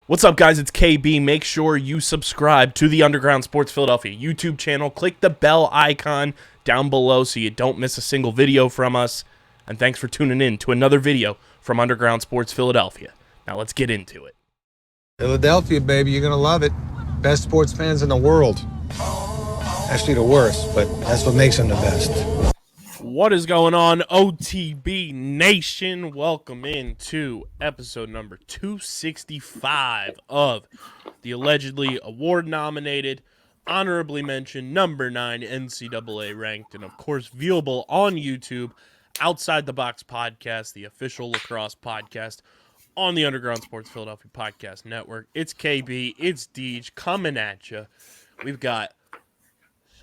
What's up, guys? It's KB. Make sure you subscribe to the Underground Sports Philadelphia YouTube channel. Click the bell icon down below so you don't miss a single video from us. And thanks for tuning in to another video from Underground Sports Philadelphia. Now let's get into it. Philadelphia, baby, you're going to love it. Best sports fans in the world. Actually, the worst, but that's what makes them the best. What is going on, OTB Nation? Welcome into episode number 265 of the allegedly award-nominated, honorably mentioned, number 9 NCAA ranked, and of course viewable on YouTube, Outside the Box podcast, the official lacrosse podcast on the Underground Sports Philadelphia Podcast Network. It's KB, it's Deej, coming at you. We've got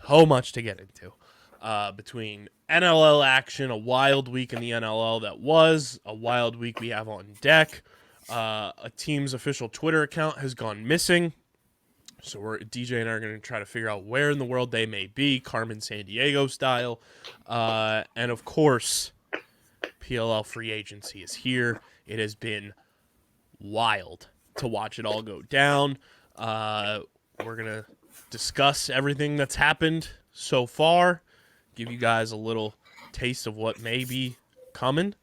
so much to get into. Between NLL action, a wild week in the NLL that was, a wild week we have on deck. A team's official Twitter account has gone missing. So DJ and I are going to try to figure out where in the world they may be, Carmen Sandiego style. And of course, PLL free agency is here. It has been wild to watch it all go down. We're going to discuss everything that's happened so far. Give you guys a little taste of what may be coming.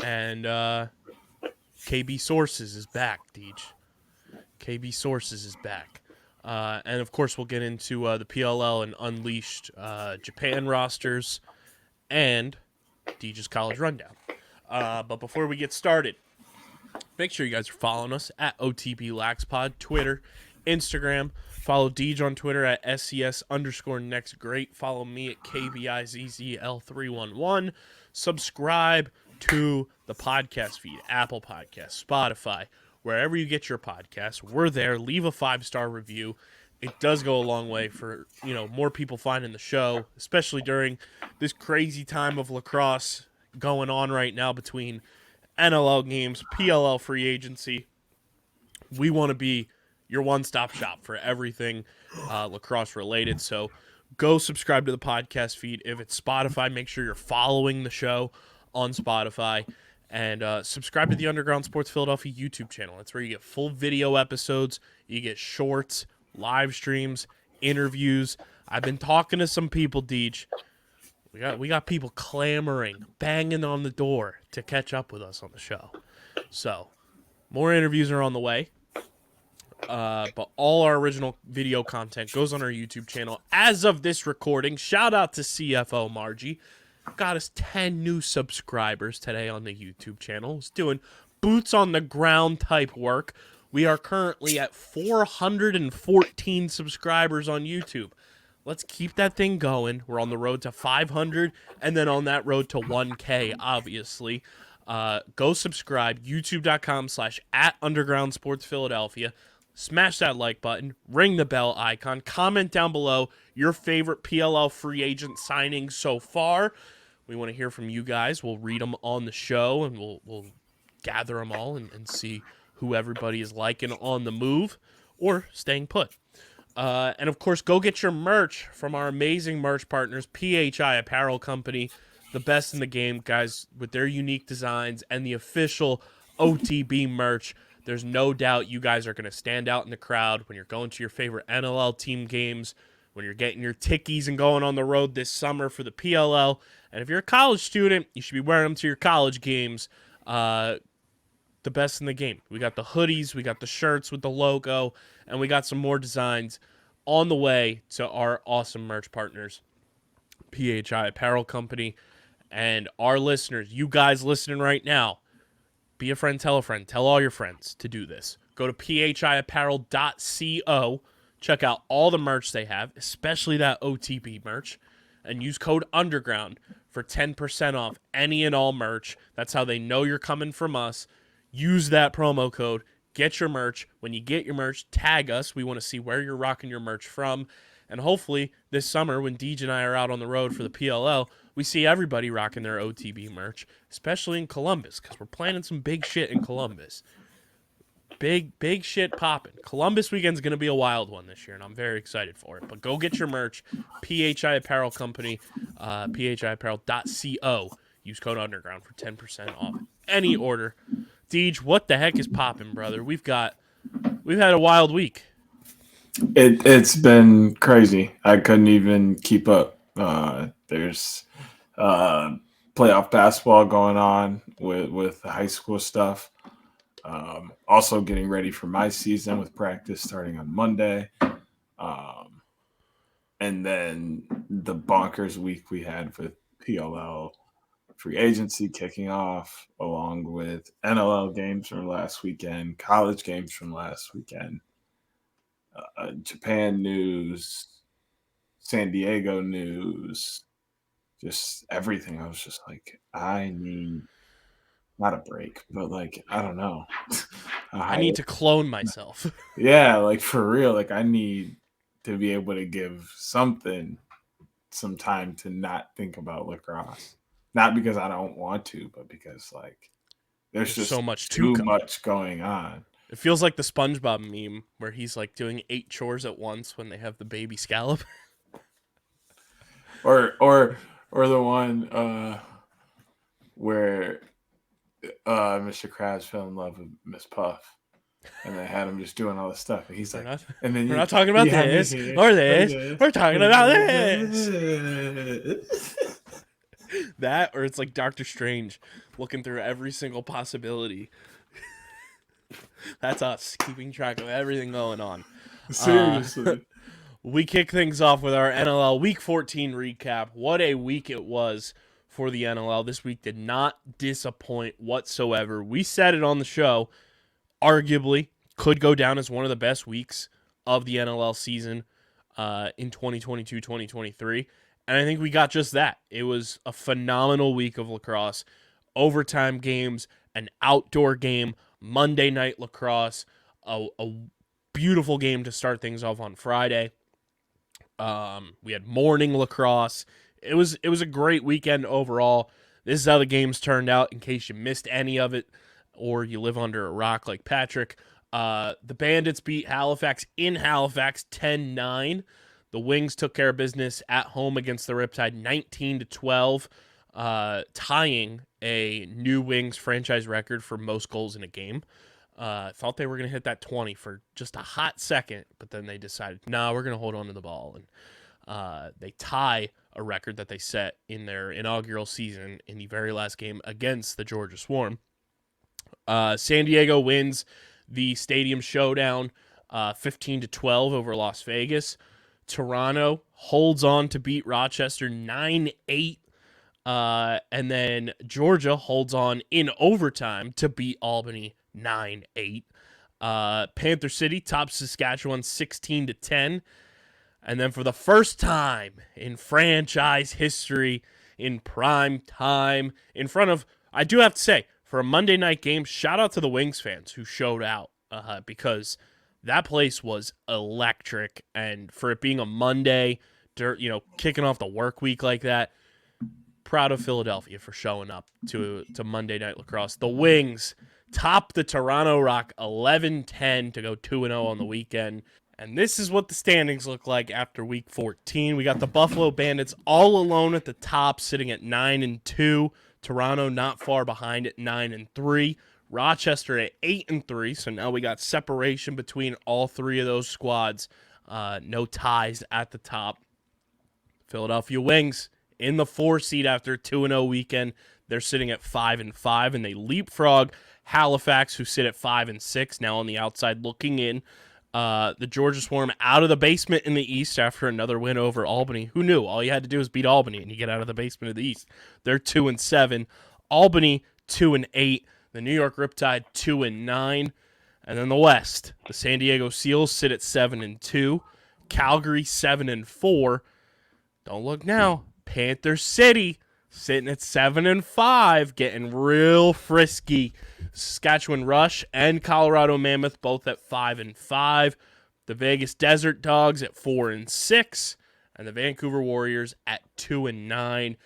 And KB Sources is back, Deej. KB Sources is back. And, of course, we'll get into the PLL and Unleashed Japan rosters and Deej's College Rundown. But before we get started, make sure you guys are following us at OTBLaxPod, Twitter, Instagram. Follow Deej on Twitter at SCS_NextGreat. Follow me at KBIZZL311. Subscribe to the podcast feed, Apple Podcasts, Spotify, wherever you get your podcasts. We're there. Leave a 5-star review. It does go a long way for, more people finding the show, especially during this crazy time of lacrosse going on right now between NLL games, PLL free agency. We want to be your one-stop shop for everything lacrosse related. So go subscribe to the podcast feed. If it's Spotify, make sure you're following the show on Spotify. And subscribe to the Underground Sports Philadelphia YouTube channel. That's where you get full video episodes. You get shorts, live streams, interviews. I've been talking to some people, Deej. We got people clamoring, banging on the door to catch up with us on the show. So more interviews are on the way. But all our original video content goes on our YouTube channel. As of this recording, shout out to CFO Margie. Got us 10 new subscribers today on the YouTube channel. It's doing boots on the ground type work. We are currently at 414 subscribers on YouTube. Let's keep that thing going. We're on the road to 500 and then on that road to 1K, obviously. Go subscribe, youtube.com/@undergroundsportsphiladelphia. Smash that like button, ring the bell icon, comment down below your favorite PLL free agent signings so far. We want to hear from you guys. We'll read them on the show, and we'll gather them all and see who everybody is liking on the move or staying put. And, of course, go get your merch from our amazing merch partners, PHI Apparel Company, the best in the game, guys, with their unique designs and the official OTB merch. There's no doubt you guys are going to stand out in the crowd when you're going to your favorite NLL team games, when you're getting your tickies and going on the road this summer for the PLL. And if you're a college student, you should be wearing them to your college games. The best in the game. We got the hoodies, we got the shirts with the logo, and we got some more designs on the way to our awesome merch partners, PHI Apparel Company. And our listeners, you guys listening right now, be a friend, tell a friend. Tell all your friends to do this. Go to phiapparel.co. Check out all the merch they have, especially that OTB merch, and use code UNDERGROUND for 10% off any and all merch. That's how they know you're coming from us. Use that promo code. Get your merch. When you get your merch, tag us. We want to see where you're rocking your merch from. And hopefully this summer when Deej and I are out on the road for the PLL, we see everybody rocking their OTB merch, especially in Columbus, because we're planning some big shit in Columbus. Big shit popping. Columbus weekend's going to be a wild one this year, and I'm very excited for it. But go get your merch, PHI Apparel Company, phiapparel.co. Use code UNDERGROUND for 10% off any order. Deej, what the heck is popping, brother? We've got We've had a wild week. It's been crazy. I couldn't even keep up. There's playoff basketball going on with the high school stuff. Also getting ready for my season with practice starting on Monday. And then the bonkers week we had with PLL free agency kicking off, along with NLL games from last weekend, college games from last weekend, Japan news, San Diego news, just everything. I was just like, I need not a break, but like, I don't know. I need to clone myself. Yeah, like for real. Like I need to be able to give something some time to not think about lacrosse. Not because I don't want to, but because like there's There's so just much to too come. much going on. It feels like the SpongeBob meme where he's like doing 8 chores at once when they have the baby scallop. Or the one where Mr. Krabs fell in love with Miss Puff, and they had him just doing all this stuff, and he's like, and then we're not talking about this or this. We're talking about this. That, or it's like Doctor Strange looking through every single possibility. That's us keeping track of everything going on. Seriously. We kick things off with our NLL Week 14 recap. What a week it was for the NLL. This week did not disappoint whatsoever. We said it on the show. Arguably, could go down as one of the best weeks of the NLL season in 2022-2023. And I think we got just that. It was a phenomenal week of lacrosse. Overtime games, an outdoor game, Monday night lacrosse, a beautiful game to start things off on Friday. We had morning lacrosse. It was a great weekend overall. This is how the games turned out in case you missed any of it or you live under a rock like Patrick. The Bandits beat Halifax in Halifax 10-9. The Wings took care of business at home against the Riptide 19-12, tying a new Wings franchise record for most goals in a game. Thought they were going to hit that 20 for just a hot second, but then they decided, we're going to hold on to the ball. And they tie a record that they set in their inaugural season in the very last game against the Georgia Swarm. San Diego wins the Stadium Showdown 15-12 over Las Vegas. Toronto holds on to beat Rochester 9-8. And then Georgia holds on in overtime to beat Albany 9-8. Panther City tops Saskatchewan 16-10. And then for the first time in franchise history, in prime time, in front of, I do have to say, for a Monday night game, shout out to the Wings fans who showed out because that place was electric. And for it being a Monday, kicking off the work week like that, proud of Philadelphia for showing up to Monday Night Lacrosse. The Wings top the Toronto Rock 11-10 to go 2-0 on the weekend. And this is what the standings look like after Week 14. We got the Buffalo Bandits all alone at the top, sitting at 9-2. Toronto not far behind at 9-3. Rochester at 8-3. So now we got separation between all three of those squads. No ties at the top. Philadelphia Wings in the 4 seed after a 2-0 weekend. They're sitting at 5-5, and they leapfrog Halifax, who sit at 5-6, now on the outside looking in. The Georgia Swarm out of the basement in the East after another win over Albany. Who knew? All you had to do was beat Albany, and you get out of the basement of the East. They're 2-7. Albany 2-8. The New York Riptide 2-9. And then the West, the San Diego Seals sit at 7-2. Calgary 7-4. Don't look now. Panther City sitting at 7-5, getting real frisky. Saskatchewan Rush and Colorado Mammoth both at 5-5. The Vegas Desert Dogs at 4-6, and the Vancouver Warriors at 2-9.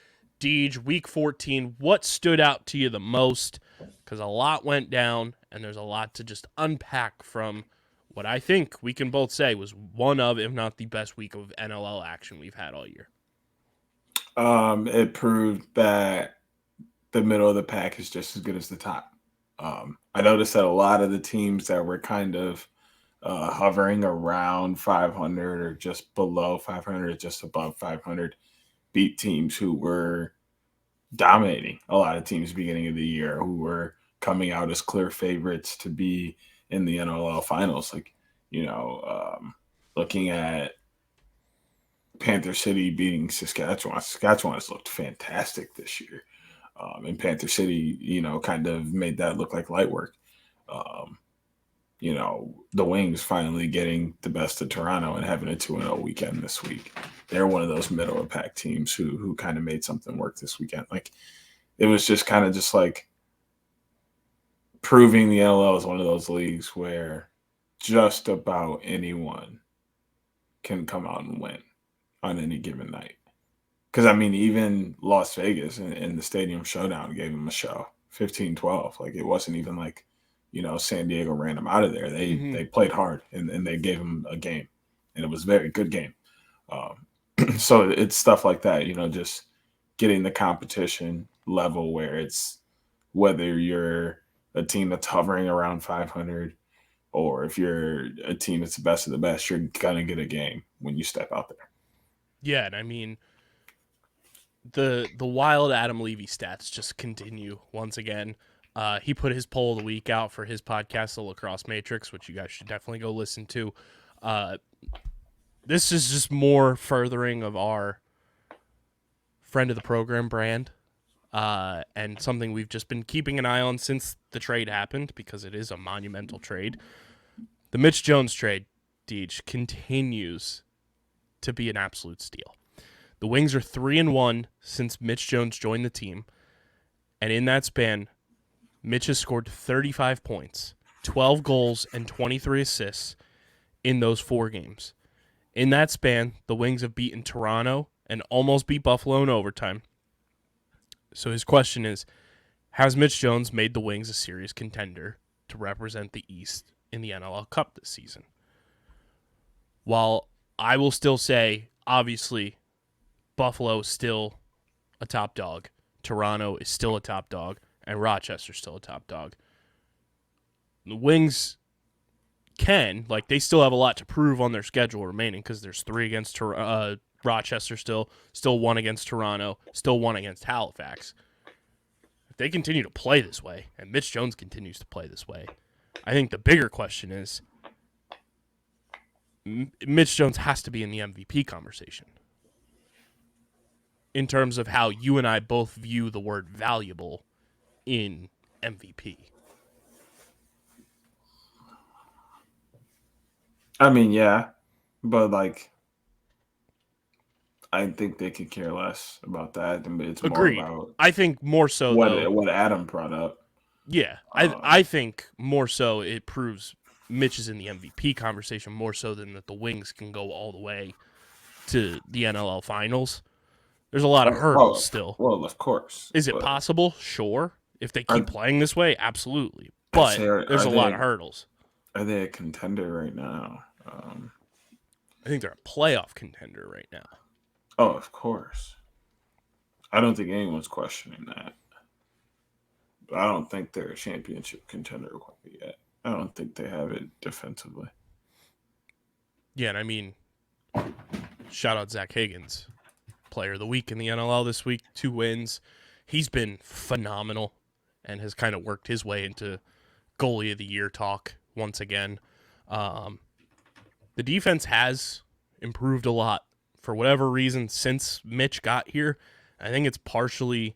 Deej, Week 14, what stood out to you the most? Because a lot went down, and there's a lot to just unpack from what I think we can both say was one of, if not the best week of NLL action we've had all year. It proved that the middle of the pack is just as good as the top. I noticed that a lot of the teams that were kind of hovering around 500 or just below 500 or just above 500 beat teams who were dominating a lot of teams beginning of the year, who were coming out as clear favorites to be in the NLL finals. Like, looking at Panther City beating Saskatchewan. Saskatchewan has looked fantastic this year. And Panther City, kind of made that look like light work. The Wings finally getting the best of Toronto and having a 2-0 weekend this week. They're one of those middle of the pack teams who kind of made something work this weekend. Like, it was just kind of just like proving the NLL is one of those leagues where just about anyone can come out and win on any given night. Because, even Las Vegas in the Stadium Showdown gave them a show, 15-12. Like, it wasn't even like, San Diego ran them out of there. They played hard, and they gave them a game. And it was a very good game. So it's stuff like that, just getting the competition level where it's whether you're a team that's hovering around 500 or if you're a team that's the best of the best, you're going to get a game when you step out there. Yeah, and the wild Adam Levy stats just continue once again. He put his poll of the week out for his podcast, The Lacrosse Matrix, which you guys should definitely go listen to. This is just more furthering of our friend of the program brand, and something we've just been keeping an eye on since the trade happened, because it is a monumental trade. The Mitch Jones trade, Deej, continues to be an absolute steal. The Wings are 3-1 since Mitch Jones joined the team, and in that span, Mitch has scored 35 points, 12 goals, and 23 assists in those 4 games. In that span, the Wings have beaten Toronto and almost beat Buffalo in overtime. So his question is, has Mitch Jones made the Wings a serious contender to represent the East in the NLL Cup this season? While I will still say, obviously, Buffalo is still a top dog, Toronto is still a top dog, and Rochester's still a top dog. The Wings they still have a lot to prove on their schedule remaining, because there's 3 against Rochester still 1 against Toronto, still 1 against Halifax. If they continue to play this way, and Mitch Jones continues to play this way, I think the bigger question is, Mitch Jones has to be in the MVP conversation. In terms of how you and I both view the word valuable in MVP. Yeah, but I think they could care less about that. It's Agreed. more about I think more so what Adam brought up. Yeah, I think more so it proves Mitch is in the MVP conversation more so than that the Wings can go all the way to the NLL finals. There's a lot of hurdles still. Well, of course. Is it possible? Sure. If they keep playing this way, absolutely. But there's a lot of hurdles. Are they a contender right now? I think they're a playoff contender right now. Oh, of course. I don't think anyone's questioning that. But I don't think they're a championship contender quite yet. I don't think they have it defensively. Yeah, and shout out Zach Higgins, player of the week in the NLL this week, 2 wins. He's been phenomenal and has kind of worked his way into goalie of the year talk once again. The defense has improved a lot for whatever reason since Mitch got here. I think it's partially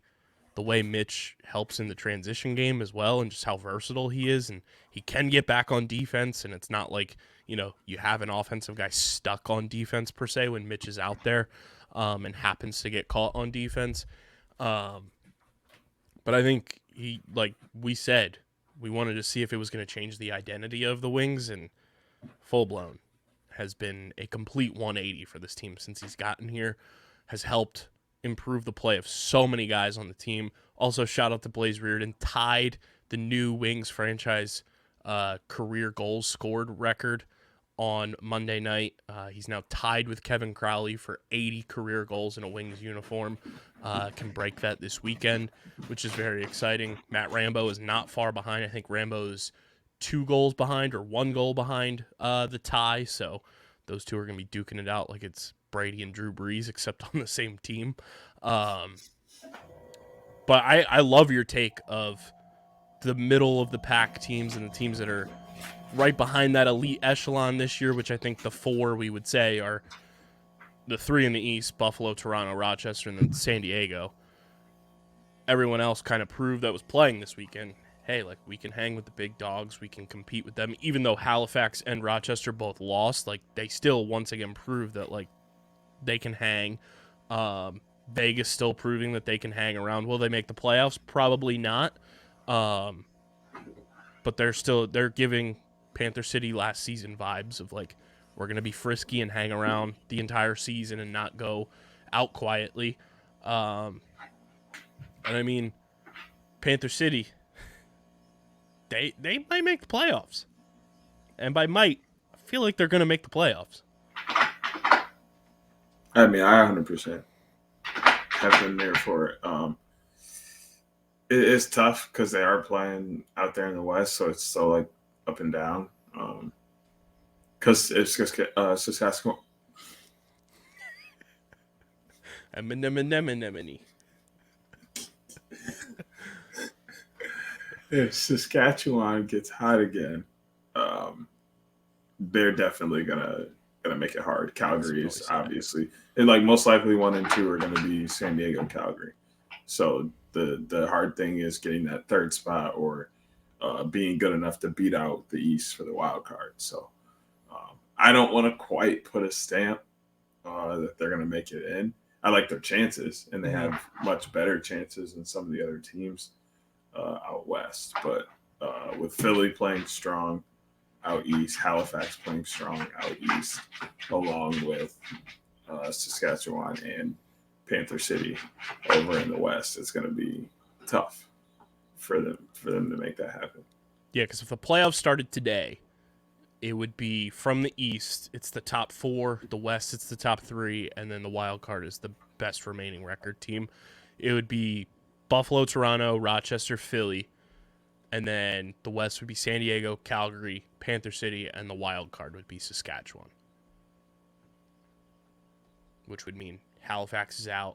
the way Mitch helps in the transition game as well, and just how versatile he is, and he can get back on defense, and it's not like, you have an offensive guy stuck on defense per se when Mitch is out there and happens to get caught on defense. But I think like we said, we wanted to see if it was going to change the identity of the Wings, and full-blown has been a complete 180 for this team since he's gotten here, has helped improve the play of so many guys on the team. Also, shout out to Blaze Reardon, tied the new Wings franchise career goals scored record on Monday night. He's now tied with Kevin Crowley for 80 career goals in a Wings uniform. Can break that this weekend, which is very exciting. Matt Rambo is not far behind. I think Rambo's 2 goals behind or 1 goal behind the tie. So those two are going to be duking it out like it's Brady and Drew Brees, except on the same team. But I love your take of the middle of the pack teams and the teams that are right behind that elite echelon this year, which I think the 4 we would say are the 3 in the East, Buffalo, Toronto, Rochester, and then San Diego. Everyone else kind of proved that was playing this weekend. Hey, like, we can hang with the big dogs. We can compete with them. Even though Halifax and Rochester both lost, like, they still once again proved that, like, they can hang. Vegas still proving that they can hang around. Will they make the playoffs? Probably not. But they're giving Panther City last season vibes of, like, we're going to be frisky and hang around the entire season and not go out quietly. And I mean, Panther City, they might make the playoffs. And by might, I feel like they're going to make the playoffs. I mean, I 100% have been there for it. It's tough because they are playing out there in the West, so it's so, like, up and down. Because it's just Saskatchewan. Anemone. If Saskatchewan gets hot again, they're definitely gonna make it hard. Calgary is obviously, and like most likely 1 and 2 are gonna be San Diego and Calgary. So the hard thing is getting that 3rd spot or being good enough to beat out the East for the wild card. So I don't want to quite put a stamp that they're gonna make it in. I like their chances, and they have much better chances than some of the other teams out west. But with Philly playing strong out east, Halifax playing strong out east, along with Saskatchewan and Panther City over in the west, it's going to be tough for them to make that happen. Yeah, because if the playoffs started today, it would be from the East, it's the top 4, the West, it's the top 3, and then the wild card is the best remaining record team. It would be Buffalo, Toronto, Rochester, Philly, and then the West would be San Diego, Calgary, Panther City, and the wild card would be Saskatchewan. Which would mean Halifax is out,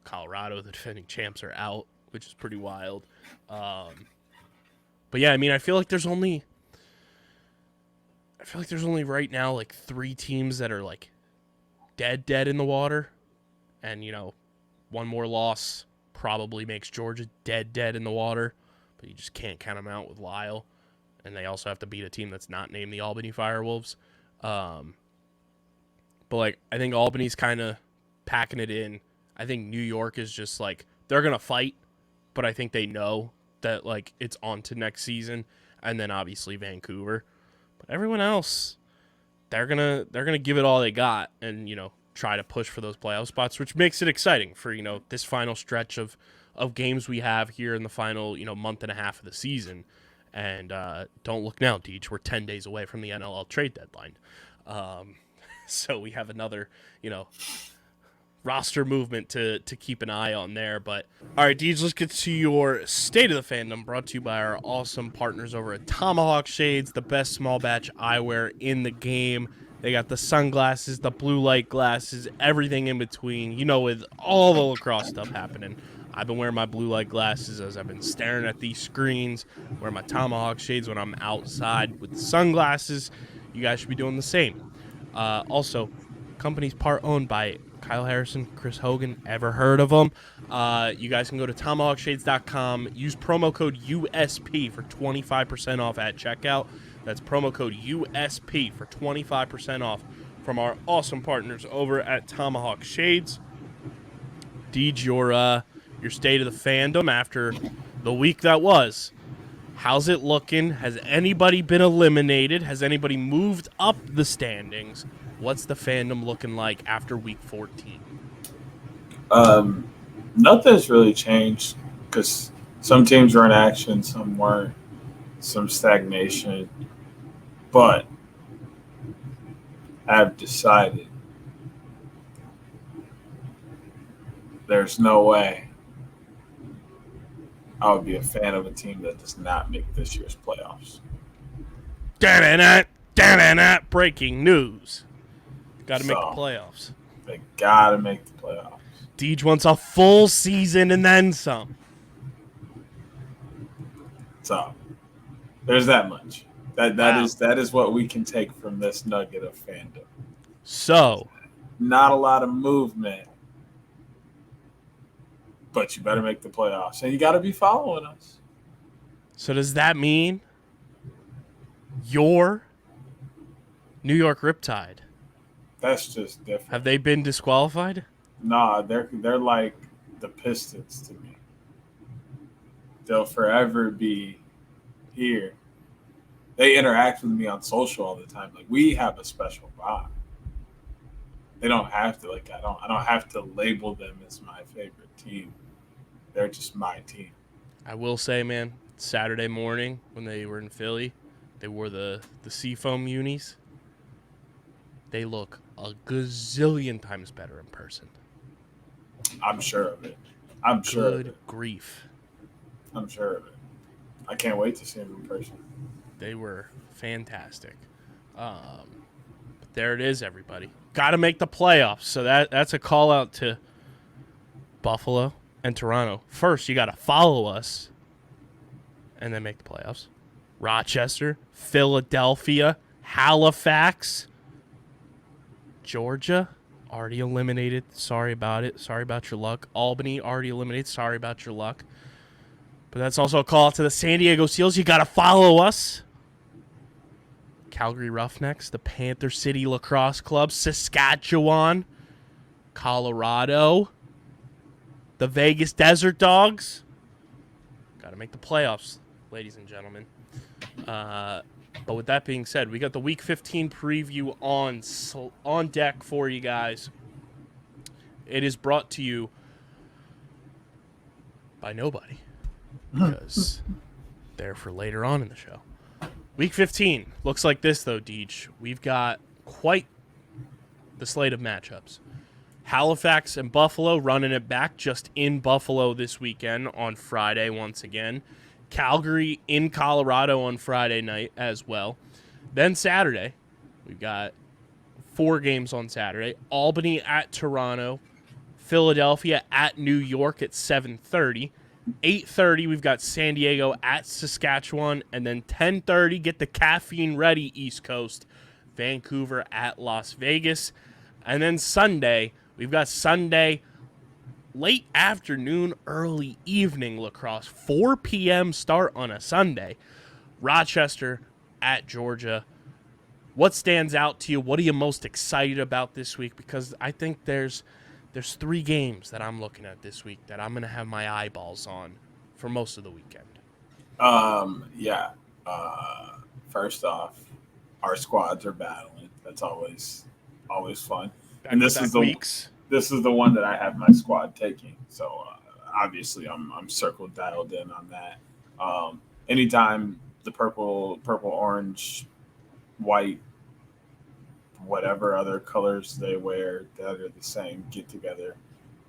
Colorado, the defending champs, are out, which is pretty wild. But yeah, I mean, I feel like there's only right now like 3 teams that are like dead in the water, and 1 more loss probably makes Georgia dead in the water, but you just can't count them out with Lyle, and they also have to beat a team that's not named the Albany Firewolves. But like, I think Albany's kind of packing it in. I think New York is just like, they're gonna fight, but I think they know that like it's on to next season, and then obviously Vancouver. But everyone else, they're gonna give it all they got, and try to push for those playoff spots, which makes it exciting for this final stretch of games we have here in the final month and a half of the season. And don't look now, Deej, we're 10 days away from the NLL trade deadline, so we have another roster movement to keep an eye on there. But all right, Deej, let's get to your state of the fandom, brought to you by our awesome partners over at Tomahawk Shades, the best small batch eyewear in the game. They got the sunglasses, the blue light glasses, everything in between. With all the lacrosse stuff happening, I've been wearing my blue light glasses as I've been staring at these screens, wearing my Tomahawk Shades when I'm outside with the sunglasses. You guys should be doing the same. Also, company's part owned by Kyle Harrison, Chris Hogan. Ever heard of them? You guys can go to tomahawkshades.com. Use promo code USP for 25% off at checkout. That's promo code USP for 25% off from our awesome partners over at Tomahawk Shades. Deej, your state of the fandom after the week that was. How's it looking? Has anybody been eliminated? Has anybody moved up the standings? What's the fandom looking like after week 14? Nothing's really changed because some teams were in action, some weren't, some stagnation. But have decided there's no way I would be a fan of a team that does not make this year's playoffs. Breaking news. Got to make the So, playoffs. They got to make the playoffs. Deej wants a full season and then some. So, there's that much. That Wow. is what we can take from this nugget of fandom. So, not a lot of movement, but you better make the playoffs, and you got to be following us. So does that mean your New York Riptide? That's just different. Have they been disqualified? Nah, they're like the Pistons to me. They'll forever be here. They interact with me on social all the time. Like, we have a special bond. They don't have to. Like, I don't have to label them as my favorite team. They're just my team. I will say, man, Saturday morning when they were in Philly, they wore the Seafoam unis. They look a gazillion times better in person. I'm sure of it. I'm sure of it. Good grief. I'm sure of it. I can't wait to see them in person. They were fantastic. But there it is, everybody. Got to make the playoffs. So that's a call out to Buffalo and Toronto. First, you got to follow us and then make the playoffs. Rochester, Philadelphia, Halifax, Georgia, already eliminated. Sorry about it. Sorry about your luck. Albany, already eliminated. Sorry about your luck. But that's also a call out to the San Diego Seals. You got to follow us. Calgary Roughnecks, the Panther City Lacrosse Club, Saskatchewan, Colorado, the Vegas Desert Dogs. Got to make the playoffs, ladies and gentlemen. But with that being said, we got the Week 15 preview on deck for you guys. It is brought to you by nobody because they're for later on in the show. Week 15 looks like this, though, Deej. We've got quite the slate of matchups. Halifax and Buffalo running it back just in Buffalo this weekend on Friday once again. Calgary in Colorado on Friday night as well. Then Saturday, we've got 4 games on Saturday. Albany at Toronto. Philadelphia at New York at 7:30. 8:30, we've got San Diego at Saskatchewan. And then 10:30, get the caffeine ready, East Coast. Vancouver at Las Vegas. And then Sunday, we've got Sunday late afternoon, early evening lacrosse. 4 p.m. start on a Sunday. Rochester at Georgia. What stands out to you? What are you most excited about this week? Because I think there's 3 games that I'm looking at this week that I'm going to have my eyeballs on for most of the weekend. First off, our squads are battling. That's always fun. Back and to this back is the weeks. This is the one that I have my squad taking. So obviously, I'm circled dialed in on that. Anytime the purple, orange, white, whatever other colors they wear that are the same get together,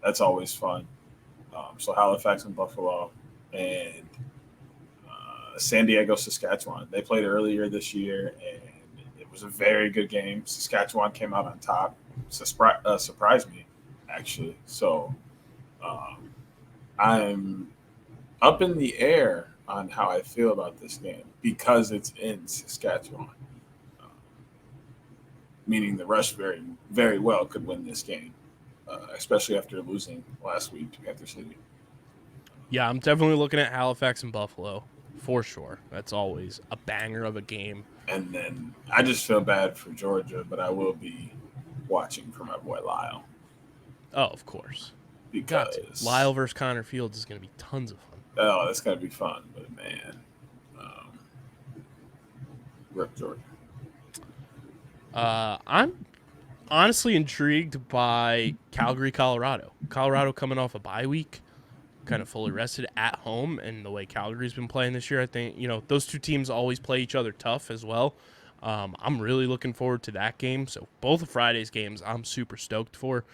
that's always fun. So Halifax and Buffalo and San Diego, Saskatchewan. They played earlier this year, and it was a very good game. Saskatchewan came out on top. Surprised me, actually. So I'm up in the air on how I feel about this game because it's in Saskatchewan. Meaning the Rush very, very well could win this game, especially after losing last week to Panther City. Yeah, I'm definitely looking at Halifax and Buffalo for sure. That's always a banger of a game. And then I just feel bad for Georgia, but I will be watching for my boy Lyle. Oh, of course. Because Lyle versus Connor Fields is going to be tons of fun. Oh, that's going to be fun. But, man, rip Georgia. I'm honestly intrigued by Calgary, Colorado. Colorado coming off a bye week, kind of fully rested at home, and the way Calgary's been playing this year, I think, those two teams always play each other tough as well. I'm really looking forward to that game. So both of Friday's games I'm super stoked for.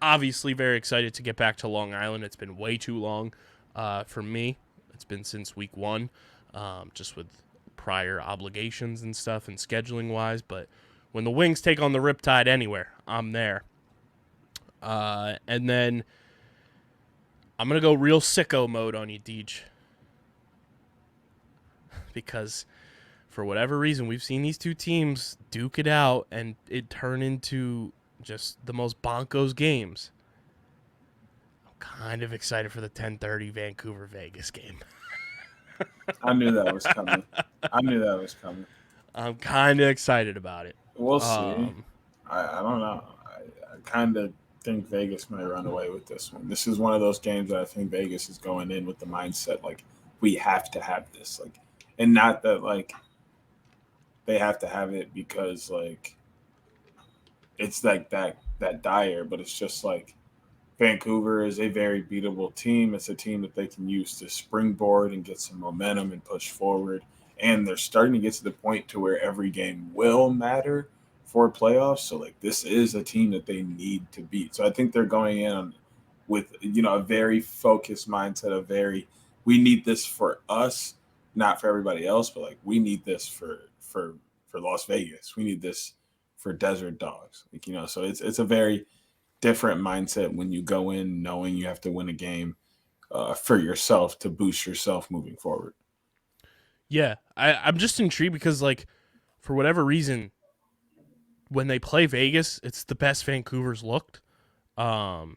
Obviously very excited to get back to Long Island. It's been way too long for me. It's been since week 1, just with prior obligations and stuff and scheduling wise. But when the Wings take on the Riptide anywhere, I'm there. And then I'm going to go real sicko mode on you, Deej. Because for whatever reason, we've seen these two teams duke it out and it turn into just the most bonkos games. I'm kind of excited for the 10:30 Vancouver-Vegas game. I knew that was coming. I'm kind of excited about it. We'll see. I don't know. I kind of think Vegas might run away with this one. This is one of those games that I think Vegas is going in with the mindset like we have to have this, like, and not that like they have to have it because like it's like that dire, but it's just like Vancouver is a very beatable team. It's a team that they can use to springboard and get some momentum and push forward. And they're starting to get to the point to where every game will matter for playoffs. So like this is a team that they need to beat. So I think they're going in with, a very focused mindset, we need this for us, not for everybody else, but like we need this for Las Vegas. We need this for Desert Dogs. So it's a very different mindset when you go in knowing you have to win a game for yourself to boost yourself moving forward. Yeah, I'm just intrigued because, like, for whatever reason, when they play Vegas, it's the best Vancouver's looked. So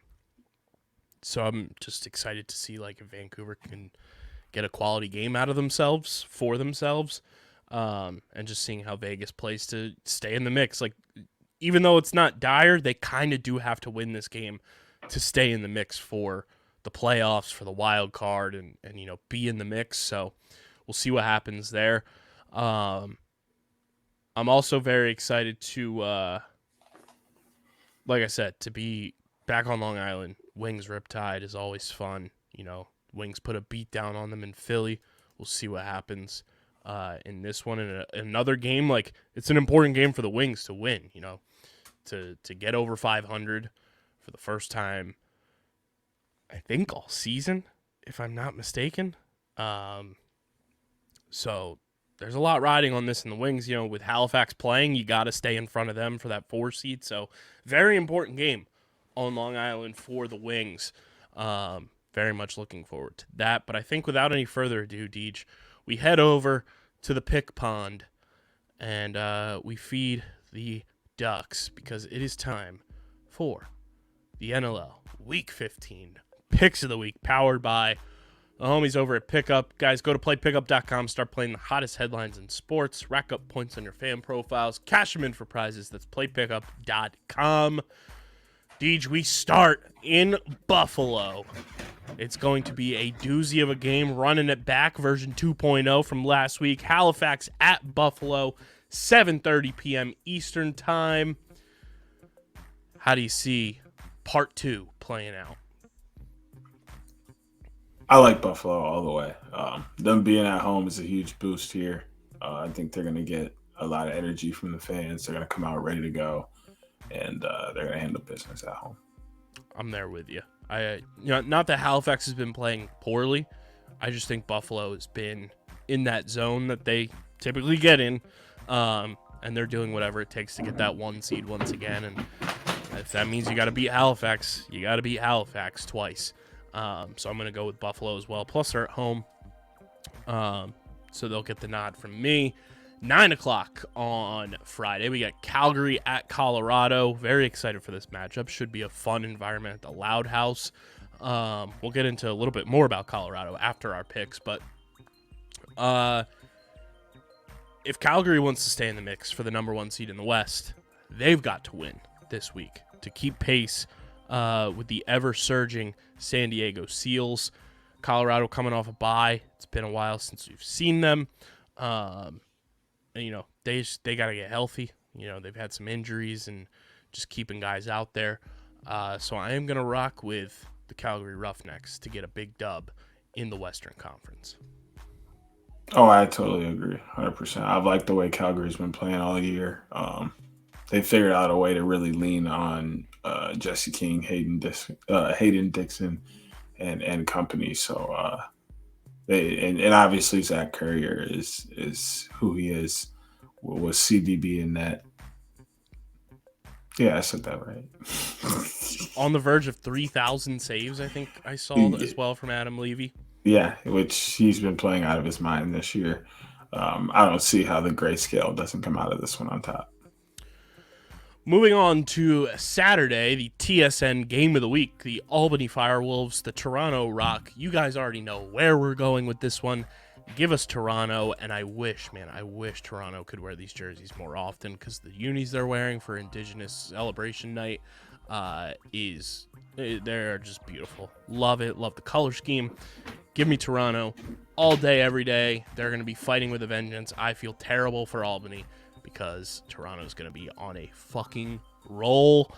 I'm just excited to see, like, if Vancouver can get a quality game out of themselves, and just seeing how Vegas plays to stay in the mix. Like, even though it's not dire, they kind of do have to win this game to stay in the mix for the playoffs, for the wild card, and be in the mix. So we'll see what happens there. I'm also very excited to, like I said, to be back on Long Island. Wings Riptide is always fun. Wings put a beat down on them in Philly. We'll see what happens in this one. In another game, like, it's an important game for the Wings to win, to get over 500 for the first time, I think, all season, if I'm not mistaken. So there's a lot riding on this in the Wings. With Halifax playing, you got to stay in front of them for that 4 seed. So very important game on Long Island for the Wings. Very much looking forward to that. But I think without any further ado, Deej, we head over to the pick pond and we feed the ducks because it is time for the NLL Week 15 Picks of the Week, powered by the homies over at Pickup. Guys, go to playpickup.com, start playing the hottest headlines in sports, rack up points on your fan profiles, cash them in for prizes. That's playpickup.com. Deej, we start in Buffalo. It's going to be a doozy of a game, running it back, version 2.0 from last week. Halifax at Buffalo, 7:30 p.m. Eastern Time. How do you see part 2 playing out? I like Buffalo all the way. Them being at home is a huge boost here. I think they're going to get a lot of energy from the fans. They're going to come out ready to go, and they're going to handle business at home. I'm there with you. Not that Halifax has been playing poorly. I just think Buffalo has been in that zone that they typically get in, and they're doing whatever it takes to get that 1 seed once again. And if that means you got to beat Halifax, you got to beat Halifax twice. So I'm going to go with Buffalo as well. Plus, they're at home, so they'll get the nod from me. 9 o'clock on Friday, we got Calgary at Colorado. Very excited for this matchup. Should be a fun environment at the Loud House. We'll get into a little bit more about Colorado after our picks, but if Calgary wants to stay in the mix for the number 1 seed in the West, they've got to win this week to keep pace with the ever-surging San Diego Seals. Colorado coming off a bye. It's been a while since we've seen them. And, they got to get healthy. They've had some injuries and just keeping guys out there. So I am going to rock with the Calgary Roughnecks to get a big dub in the Western Conference. Oh, I totally agree, 100%. I've liked the way Calgary's been playing all year. They figured out a way to really lean on Jesse King, Hayden Dixon, and company. So and obviously Zach Currier is who he is with CDB in that. Yeah, I said that right. On the verge of 3,000 saves, I think I saw as well from Adam Levy. Yeah, which he's been playing out of his mind this year. I don't see how the grayscale doesn't come out of this one on top. Moving on to Saturday, the TSN game of the week, the Albany Firewolves, the Toronto Rock. You guys already know where we're going with this one. Give us Toronto, and I wish Toronto could wear these jerseys more often, because the unis they're wearing for Indigenous Celebration Night they're just beautiful. Love it. Love the color scheme. Give me Toronto all day, every day. They're going to be fighting with a vengeance. I feel terrible for Albany, because Toronto's going to be on a fucking roll.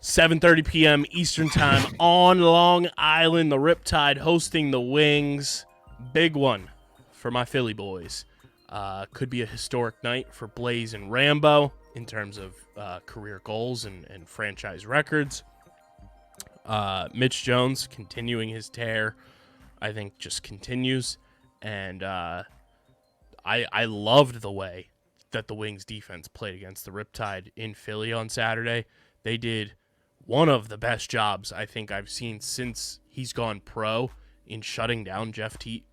7:30 p.m. Eastern Time on Long Island. The Riptide hosting the Wings. Big one for my Philly boys. Could be a historic night for Blaze and Rambo in terms of career goals and franchise records. Mitch Jones continuing his tear, I think, just continues. And I loved the way that the Wings defense played against the Riptide in Philly on Saturday. They did one of the best jobs I think I've seen since he's gone pro in shutting down Jeff Teat.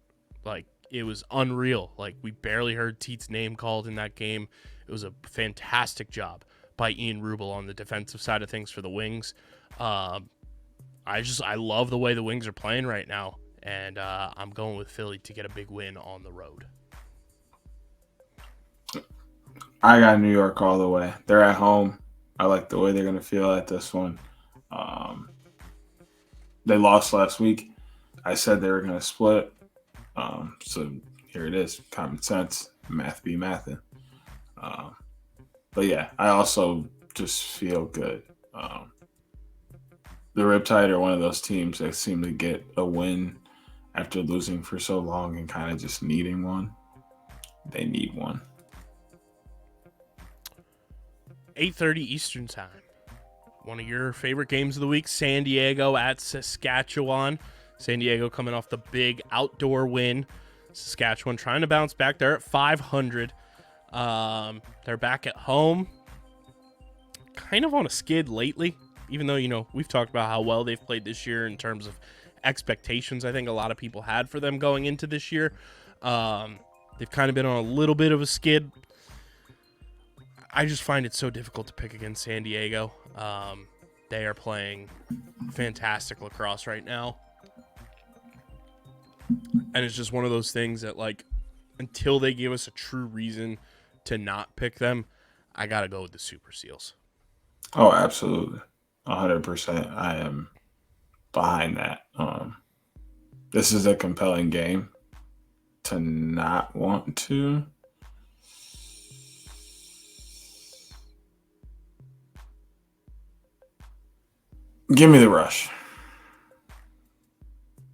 Like, it was unreal. Like, we barely heard Teat's name called in that game. It was a fantastic job by Ian Rubel on the defensive side of things for the Wings. I love the way the Wings are playing right now, and I'm going with Philly to get a big win on the road. I got New York all the way. They're at home. I like the way they're going to feel at this one. They lost last week. I said they were going to split. So here it is. Common sense. Math be mathin'. But yeah, I also just feel good. The Riptide are one of those teams that seem to get a win after losing for so long and kind of just needing one. They need one. 8:30 Eastern Time. One of your favorite games of the week, San Diego at Saskatchewan. San Diego coming off the big outdoor win. Saskatchewan trying to bounce back. They're at 500. They're back at home. Kind of on a skid lately, even though, we've talked about how well they've played this year in terms of expectations I think a lot of people had for them going into this year. They've kind of been on a little bit of a skid. I just find it so difficult to pick against San Diego. They are playing fantastic lacrosse right now. And it's just one of those things that, like, until they give us a true reason to not pick them, I got to go with the Super Seals. Oh, absolutely. 100%. I am behind that. This is a compelling game to not want to. Give me the rush.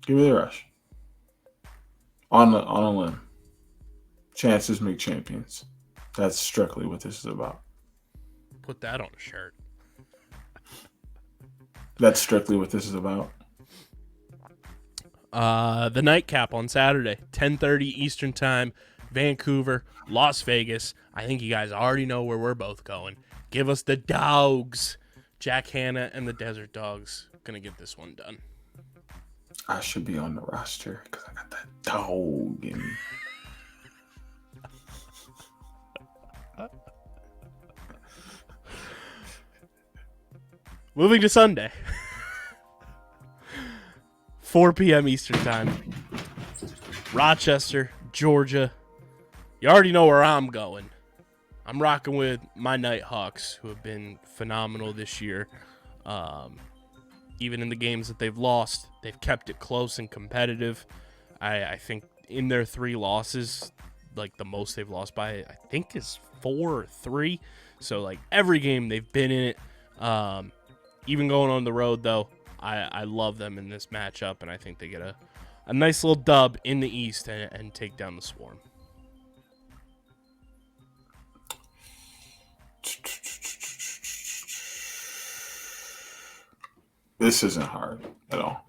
Give me the rush. On a limb. Chances make champions. That's strictly what this is about. Put that on a shirt. That's strictly what this is about. The nightcap on Saturday, 10:30 Eastern Time, Vancouver, Las Vegas. I think you guys already know where we're both going. Give us the Dogs. Jack Hanna and the Desert Dogs gonna get this one done. I should be on the roster because I got that dog in me. Moving to Sunday, 4 p.m. Eastern Time, Rochester, Georgia. You already know where I'm going. I'm rocking with my Nighthawks, who have been phenomenal this year. Even in the games that they've lost, they've kept it close and competitive. I think in their 3 losses, like, the most they've lost by, I think, is 4 or 3. So, like, every game they've been in it. Even going on the road, though, I love them in this matchup, and I think they get a nice little dub in the East and take down the Swarm. This isn't hard at all.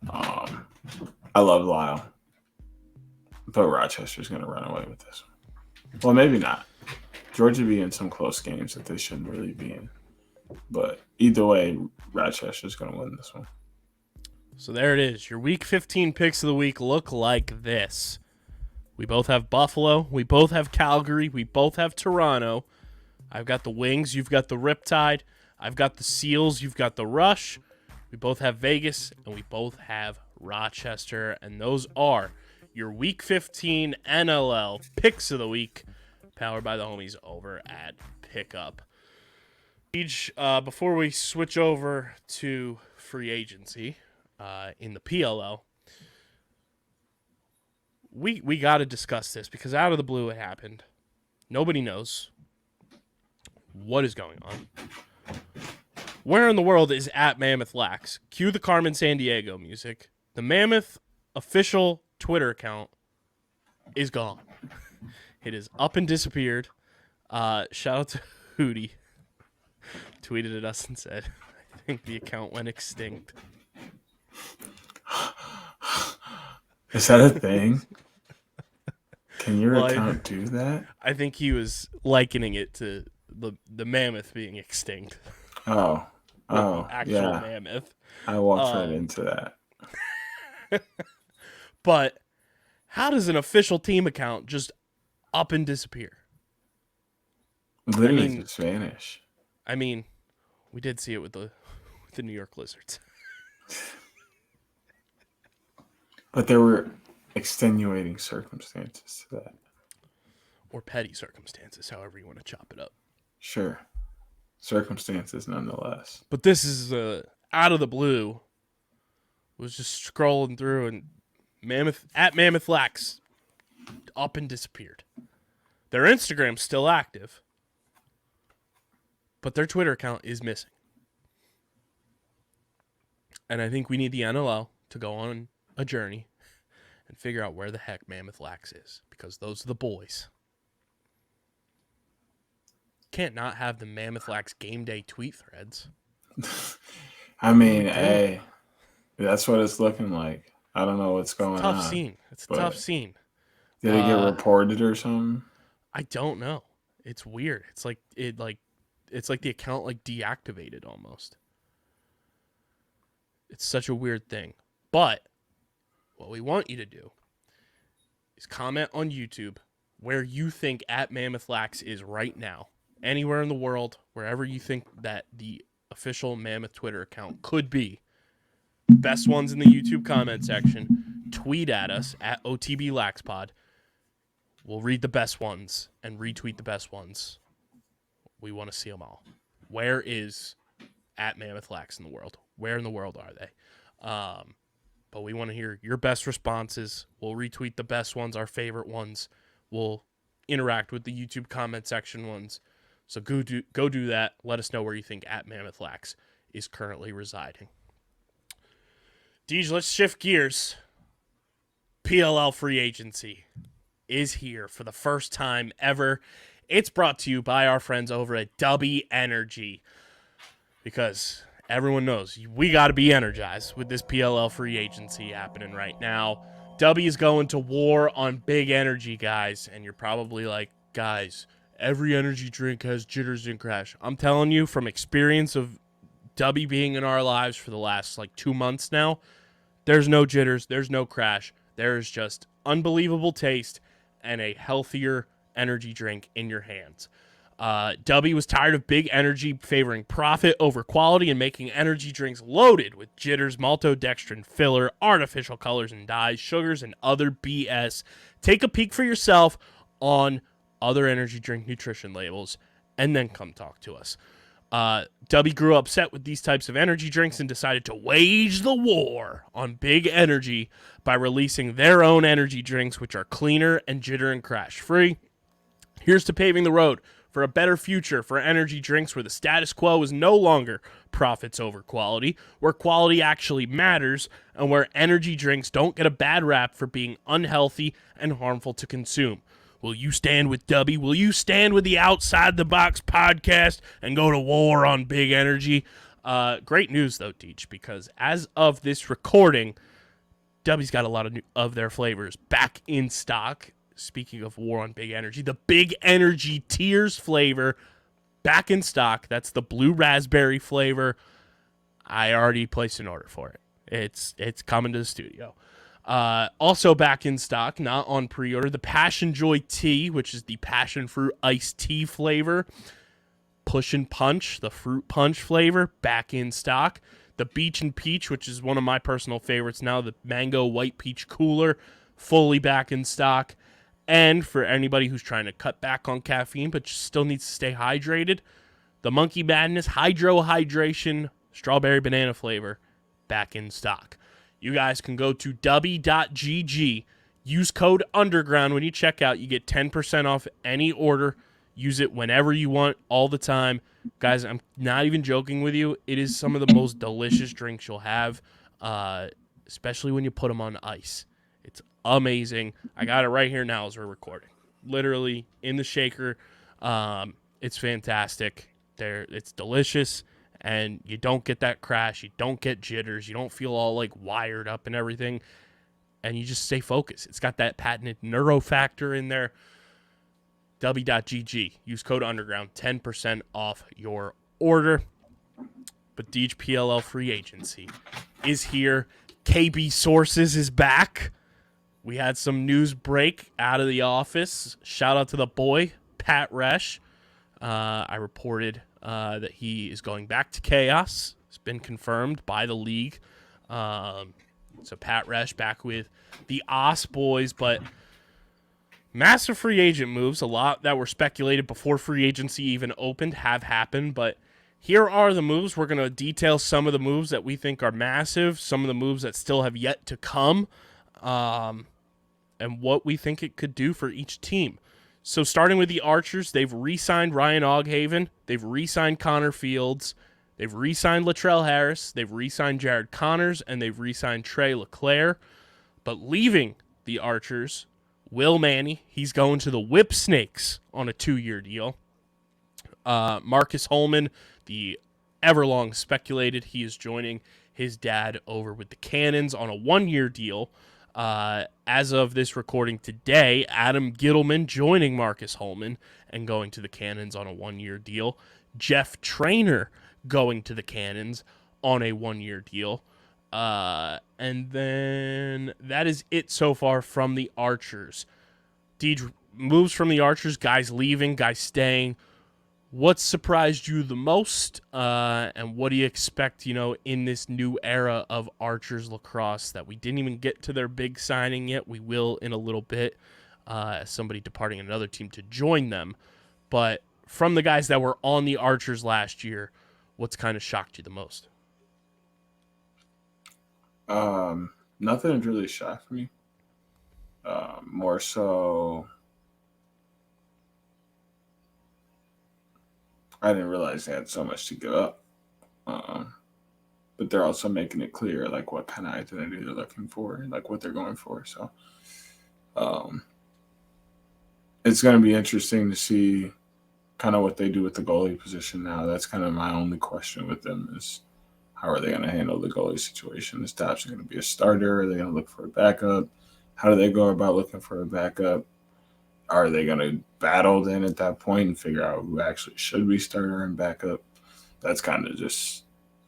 I love Lyle, but Rochester's going to run away with this one. Well, maybe not. Georgia be in some close games that they shouldn't really be in. But either way, Rochester's going to win this one. So there it is. Your Week 15 picks of the week look like this. We both have Buffalo. We both have Calgary. We both have Toronto. I've got the Wings. You've got the Riptide. I've got the Seals. You've got the Rush. We both have Vegas. And we both have Rochester. And those are your Week 15 NLL picks of the week, powered by the homies over at Pickup. Before we switch over to free agency in the PLL, we got to discuss this because out of the blue it happened. Nobody knows what is going on. Where in the world is at Mammoth Lax? Cue the Carmen Sandiego music. The Mammoth official Twitter account is gone. It is up and disappeared. Shout out to Hootie. Tweeted at us and said, I think the account went extinct. Is that a thing? Can your account do that? I think he was likening it to the mammoth being extinct. Actual mammoth. I walked right into that. But how does an official team account just up and disappear? Literally just vanish. I mean, we did see it with the New York Lizards. But there were extenuating circumstances to that. Or petty circumstances, however you want to chop it up. Sure. Circumstances nonetheless. But this is out of the blue. Was just scrolling through and Mammoth Lax up and disappeared. Their Instagram's still active, but their Twitter account is missing. And I think we need the NLL to go on a journey and figure out where the heck Mammoth Lax is, because those are the boys. Can't not have the Mammoth Lax game day tweet threads. I mean, hey, that's what it's looking like. I don't know what's going on. It's a tough scene. Did it get reported or something? I don't know. It's weird. It's like the account deactivated almost. It's such a weird thing. But what we want you to do is comment on YouTube where you think at Mammoth Lax is right now. Anywhere in the world, wherever you think that the official Mammoth Twitter account could be. Best ones in the YouTube comment section. Tweet at us at OTBLaxPod. We'll read the best ones and retweet the best ones. We want to see them all. Where is at Mammoth Lax in the world? Where in the world are they? But we want to hear your best responses. We'll retweet the best ones, our favorite ones. We'll interact with the YouTube comment section ones. So go do that. Let us know where you think at Mammoth Lax is currently residing. Deej, let's shift gears. PLL free agency is here for the first time ever. It's brought to you by our friends over at Dubby Energy. Because everyone knows we got to be energized with this PLL free agency happening right now. Dubby is going to war on big energy, guys. And you're probably like, guys, every energy drink has jitters and crash. I'm telling you from experience of Dubby being in our lives for the last 2 months now, there's no jitters, there's no crash. There's just unbelievable taste and a healthier energy drink in your hands. Dubby was tired of big energy favoring profit over quality and making energy drinks loaded with jitters, maltodextrin, filler, artificial colors and dyes, sugars, and other BS. Take a peek for yourself on other energy drink nutrition labels and then come talk to us. Dubby grew upset with these types of energy drinks and decided to wage the war on big energy by releasing their own energy drinks, which are cleaner and jitter and crash free. Here's to paving the road for a better future for energy drinks where the status quo is no longer profits over quality, where quality actually matters, and where energy drinks don't get a bad rap for being unhealthy and harmful to consume. Will you stand with Dubby? Will you stand with the Outside the Box podcast and go to war on big energy? Great news, though, Deej, because as of this recording, Dubby's got a lot of their flavors back in stock. Speaking of war on big energy, the Big Energy Tears flavor back in stock. That's the blue raspberry flavor. I already placed an order for it. It's coming to the studio. Also back in stock, not on pre-order, the Passion Joy Tea, which is the passion fruit iced tea flavor. Push and Punch, the fruit punch flavor, back in stock. The Beach and Peach, which is one of my personal favorites now, the mango white peach cooler, fully back in stock. And for anybody who's trying to cut back on caffeine but still needs to stay hydrated, the Monkey Madness Hydro Hydration strawberry banana flavor, back in stock. You guys can go to dubby.gg, use code underground when you check out. You get 10% off any order. Use it whenever you want, all the time. Guys, I'm not even joking with you. It is some of the most delicious drinks you'll have, especially when you put them on ice. It's amazing. I got it right here now as we're recording. Literally in the shaker. It's fantastic. It's delicious. And you don't get that crash. You don't get jitters. You don't feel all like wired up and everything. And you just stay focused. It's got that patented neuro factor in there. W.GG. Use code underground. 10% off your order. But Deej, PLL free agency is here. KB Sources is back. We had some news break out of the office. Shout out to the boy, Pat Resch. I reported that he is going back to Chaos. It's been confirmed by the league. So Pat Resch back with the OS boys, but massive free agent moves. A lot that were speculated before free agency even opened have happened, but here are the moves. We're going to detail some of the moves that we think are massive, some of the moves that still have yet to come, and what we think it could do for each team. So starting with the Archers, they've re-signed Ryan Oghaven. They've re-signed Connor Fields. They've re-signed Latrell Harris. They've re-signed Jared Connors, and they've re-signed Trey LeClaire. But leaving the Archers, Will Manny, he's going to the Whip Snakes on a 2-year deal. Marcus Holman, the everlong speculated, he is joining his dad over with the Cannons on a 1-year deal. As of this recording today, Adam Gittleman joining Marcus Holman and going to the Cannons on a 1-year deal. Jeff Traynor going to the Cannons on a 1-year deal. And then that is it so far from the Archers. Deej, moves from the Archers, guys leaving, guys staying. What surprised you the most, and what do you expect, in this new era of Archers lacrosse that we didn't even get to their big signing yet? We will in a little bit, somebody departing another team to join them. But from the guys that were on the Archers last year, what's kind of shocked you the most? Nothing really shocked me. More so, I didn't realize they had so much to give up. But they're also making it clear, like, what kind of identity they're looking for and, like, what they're going for. So it's going to be interesting to see kind of what they do with the goalie position now. That's kind of my only question with them is how are they going to handle the goalie situation? Is Dobson going to be a starter? Are they going to look for a backup? How do they go about looking for a backup? Are they going to battle then at that point and figure out who actually should be starter and backup? That's kind of just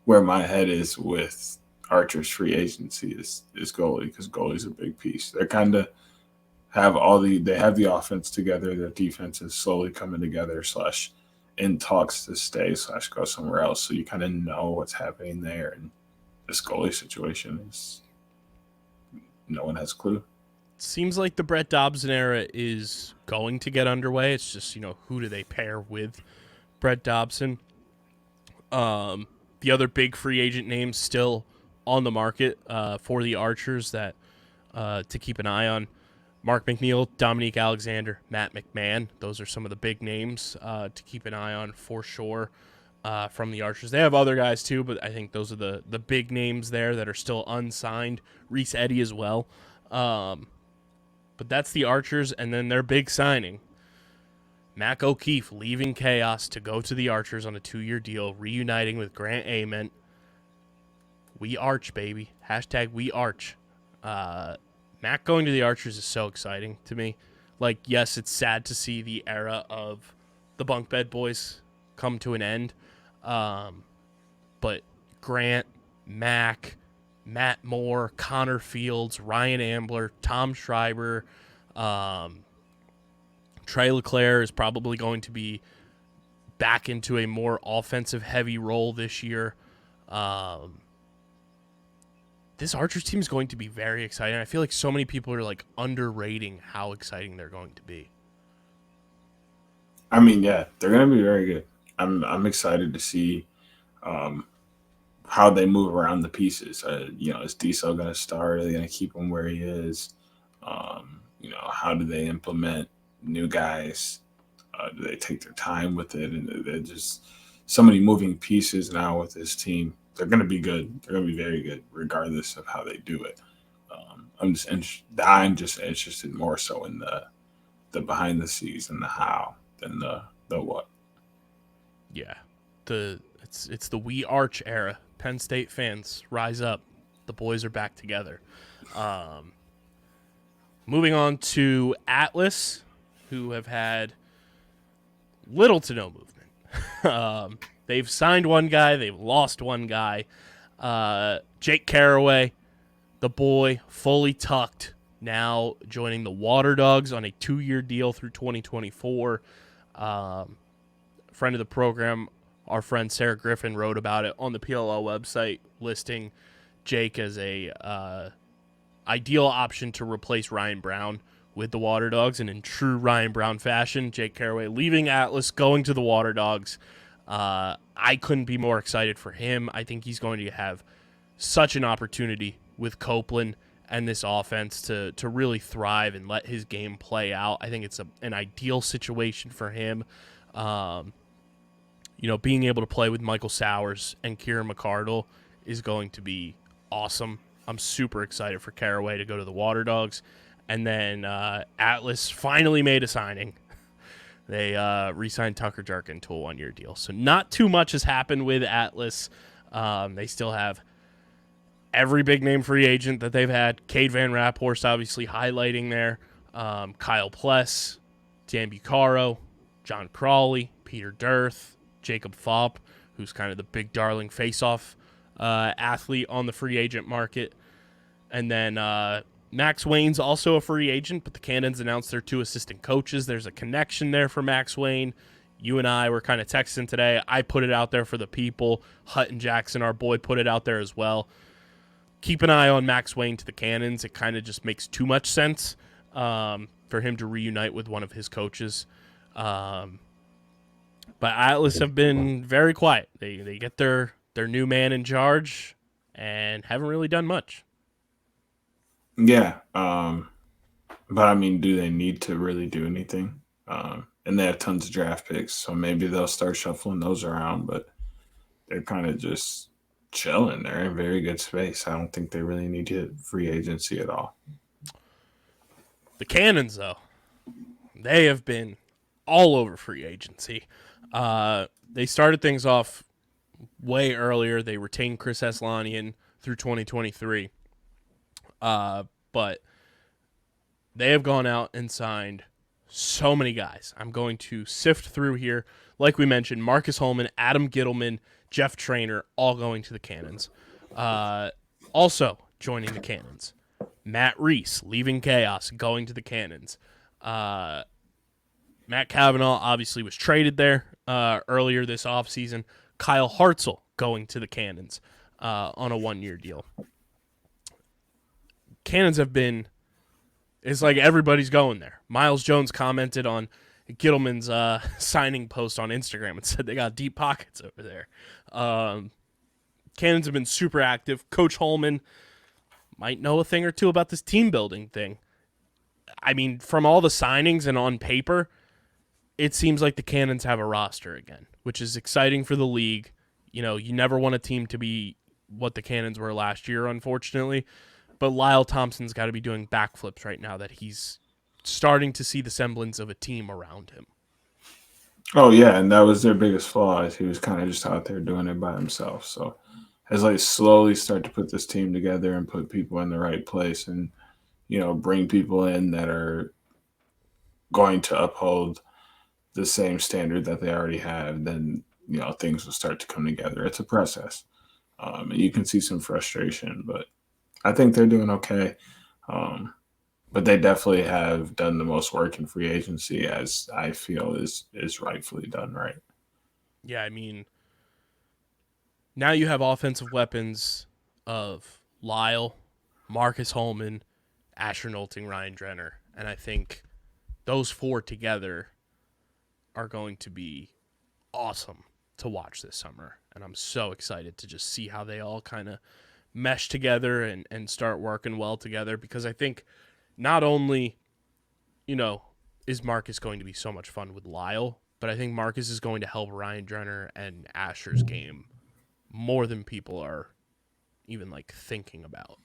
where my head is with Archer's free agency is goalie, because goalie's a big piece. They kind of have they have the offense together. Their defense is slowly coming together / in talks to stay / go somewhere else. So you kind of know what's happening there. And this goalie situation is no one has a clue. Seems like the Brett Dobson era is going to get underway. It's just, who do they pair with Brett Dobson? The other big free agent names still on the market for the Archers that to keep an eye on. Mark McNeil, Dominique Alexander, Matt McMahon. Those are some of the big names to keep an eye on for sure from the Archers. They have other guys too, but I think those are the big names there that are still unsigned. Reese Eddy as well. But that's the Archers, and then their big signing. Mac O'Keefe leaving Chaos to go to the Archers on a 2-year deal, reuniting with Grant Ament. We Arch, baby. Hashtag We Arch. Mac going to the Archers is so exciting to me. Like, yes, it's sad to see the era of the bunk bed boys come to an end. But Grant, Mac, Matt Moore, Connor Fields, Ryan Ambler, Tom Schreiber, Trey LeClaire is probably going to be back into a more offensive-heavy role this year. This Archers team is going to be very exciting. I feel like so many people are like underrating how exciting they're going to be. I mean, yeah, they're going to be very good. I'm excited to see how they move around the pieces. Is Diesel going to start? Are they going to keep him where he is? How do they implement new guys? Do they take their time with it? And they're just so many moving pieces now with this team. They're going to be good. They're going to be very good, regardless of how they do it. I'm just interested more so in the behind the scenes and the how than the what. Yeah, it's the We Arch era. Penn State fans, rise up. The boys are back together. Moving on to Atlas, who have had little to no movement. They've signed one guy. They've lost one guy. Jake Caraway, the boy, fully tucked, now joining the Water Dogs on a 2-year deal through 2024. Friend of the program, our friend Sarah Griffin, wrote about it on the PLL website, listing Jake as a ideal option to replace Ryan Brown with the Water Dogs. And in true Ryan Brown fashion, Jake Caraway leaving Atlas, going to the Water Dogs. I couldn't be more excited for him. I think he's going to have such an opportunity with Copeland and this offense to really thrive and let his game play out. I think it's an ideal situation for him. Being able to play with Michael Sowers and Kieran McCardle is going to be awesome. I'm super excited for Caraway to go to the Water Dogs. And then Atlas finally made a signing. They re-signed Tucker Jarkin to a 1-year deal. So not too much has happened with Atlas. They still have every big name free agent that they've had. Cade Van Raphorst obviously highlighting there. Kyle Pless, Dan Bucaro, John Crawley, Peter Dirth, Jacob Fopp, who's kind of the big darling face-off athlete on the free agent market. And then Max Wayne's also a free agent, but the Cannons announced their 2 assistant coaches. There's a connection there for Max Wayne. You and I were kind of texting today. I put it out there for the people. Hutton Jackson, our boy, put it out there as well. Keep an eye on Max Wayne to the Cannons. It kind of just makes too much sense for him to reunite with one of his coaches. But Atlas have been very quiet. They get their new man in charge and haven't really done much. Yeah. But I mean, do they need to really do anything? And they have tons of draft picks, so maybe they'll start shuffling those around, but they're kind of just chilling. They're in very good space. I don't think they really need to hit free agency at all. The Cannons, though, they have been all over free agency. They started things off way earlier. They retained Chris Eslanian through 2023. But they have gone out and signed so many guys. I'm going to sift through here. Like we mentioned, Marcus Holman, Adam Gittleman, Jeff Traynor, all going to the Cannons. Also joining the Cannons, Matt Reese, leaving Chaos, going to the Cannons. Matt Cavanaugh obviously was traded there earlier this offseason. Kyle Hartzell going to the Cannons on a 1-year deal. Cannons have been, it's like everybody's going there. Miles Jones commented on Gittleman's signing post on Instagram and said they got deep pockets over there. Cannons have been super active. Coach Holman might know a thing or two about this team building thing. I mean, from all the signings and on paper, it seems like the Cannons have a roster again, which is exciting for the league. You know, you never want a team to be what the Cannons were last year, unfortunately. But Lyle Thompson's got to be doing backflips right now that he's starting to see the semblance of a team around him. Oh yeah, and that was their biggest flaw. Is he was kind of just out there doing it by himself. So as they slowly start to put this team together and put people in the right place, and bring people in that are going to uphold the same standard that they already have, then things will start to come together. It's a process. You can see some frustration, but I think they're doing okay. But they definitely have done the most work in free agency, as I feel is rightfully done right. Yeah, I mean, now you have offensive weapons of Lyle, Marcus Holman, Asher Nolting, Ryan Drenner, and I think those four together are going to be awesome to watch this summer. And I'm so excited to just see how they all kind of mesh together and start working well together, because I think not only, is Marcus going to be so much fun with Lyle, but I think Marcus is going to help Ryan Drenner and Asher's game more than people are even thinking about.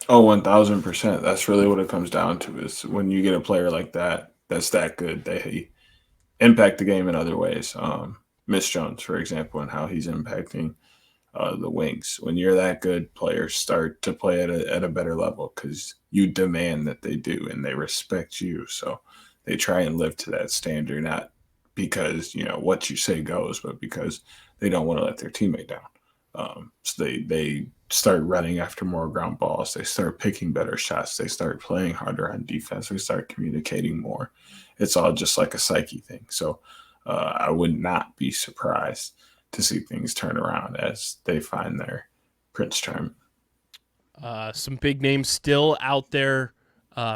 Oh, 1000%. That's really what it comes down to, is when you get a player like that, that's that good, they impact the game in other ways. Miss Jones, for example, and how he's impacting the wings. When you're that good, players start to play at a better level because you demand that they do, and they respect you. So they try and live to that standard, not because what you say goes, but because they don't want to let their teammate down. So they start running after more ground balls. They start picking better shots. They start playing harder on defense. We start communicating more. It's all just like a psyche thing. So I would not be surprised to see things turn around as they find their Prince Charming. Some big names still out there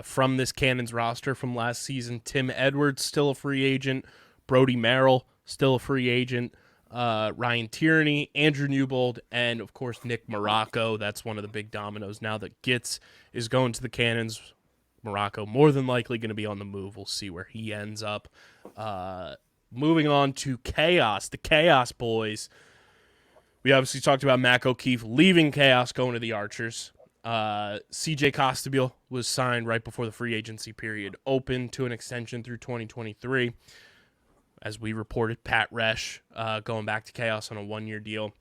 from this Cannons roster from last season. Tim Edwards, still a free agent. Brody Merrill, still a free agent. Ryan Tierney, Andrew Newbold, and, of course, Nick Morocco. That's one of the big dominoes now that Gitz is going to the Cannons. Morocco more than likely going to be on the move. We'll see where he ends up. Moving on to Chaos, the Chaos boys. We obviously talked about Mac O'Keefe leaving Chaos, going to the Archers. CJ Costabile was signed right before the free agency period opened to an extension through 2023. As we reported, Pat Resch going back to Chaos on a one-year deal.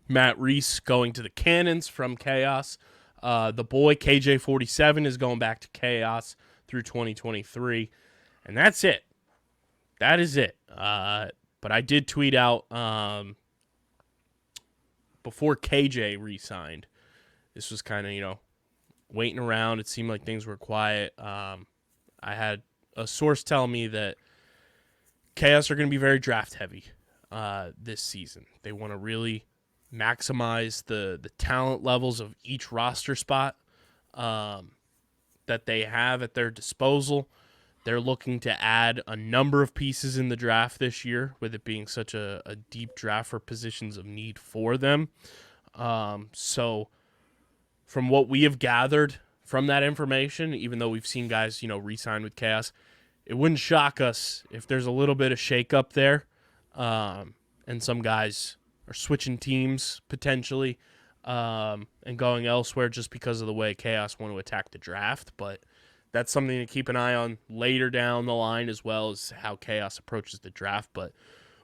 Matt Reese going to the Cannons from Chaos. The boy, KJ47, is going back to Chaos through 2023. And that's it. That is it. But I did tweet out before KJ re-signed. This was kind of, waiting around. It seemed like things were quiet. I had a source tell me that Chaos are going to be very draft heavy this season. They want to really maximize the talent levels of each roster spot that they have at their disposal. They're looking to add a number of pieces in the draft this year, with it being such a deep draft for positions of need for them. So from what we have gathered from that information, even though we've seen guys, re-sign with Chaos, it wouldn't shock us if there's a little bit of shakeup there, and some guys are switching teams potentially and going elsewhere just because of the way Chaos want to attack the draft. But that's something to keep an eye on later down the line, as well as how Chaos approaches the draft. But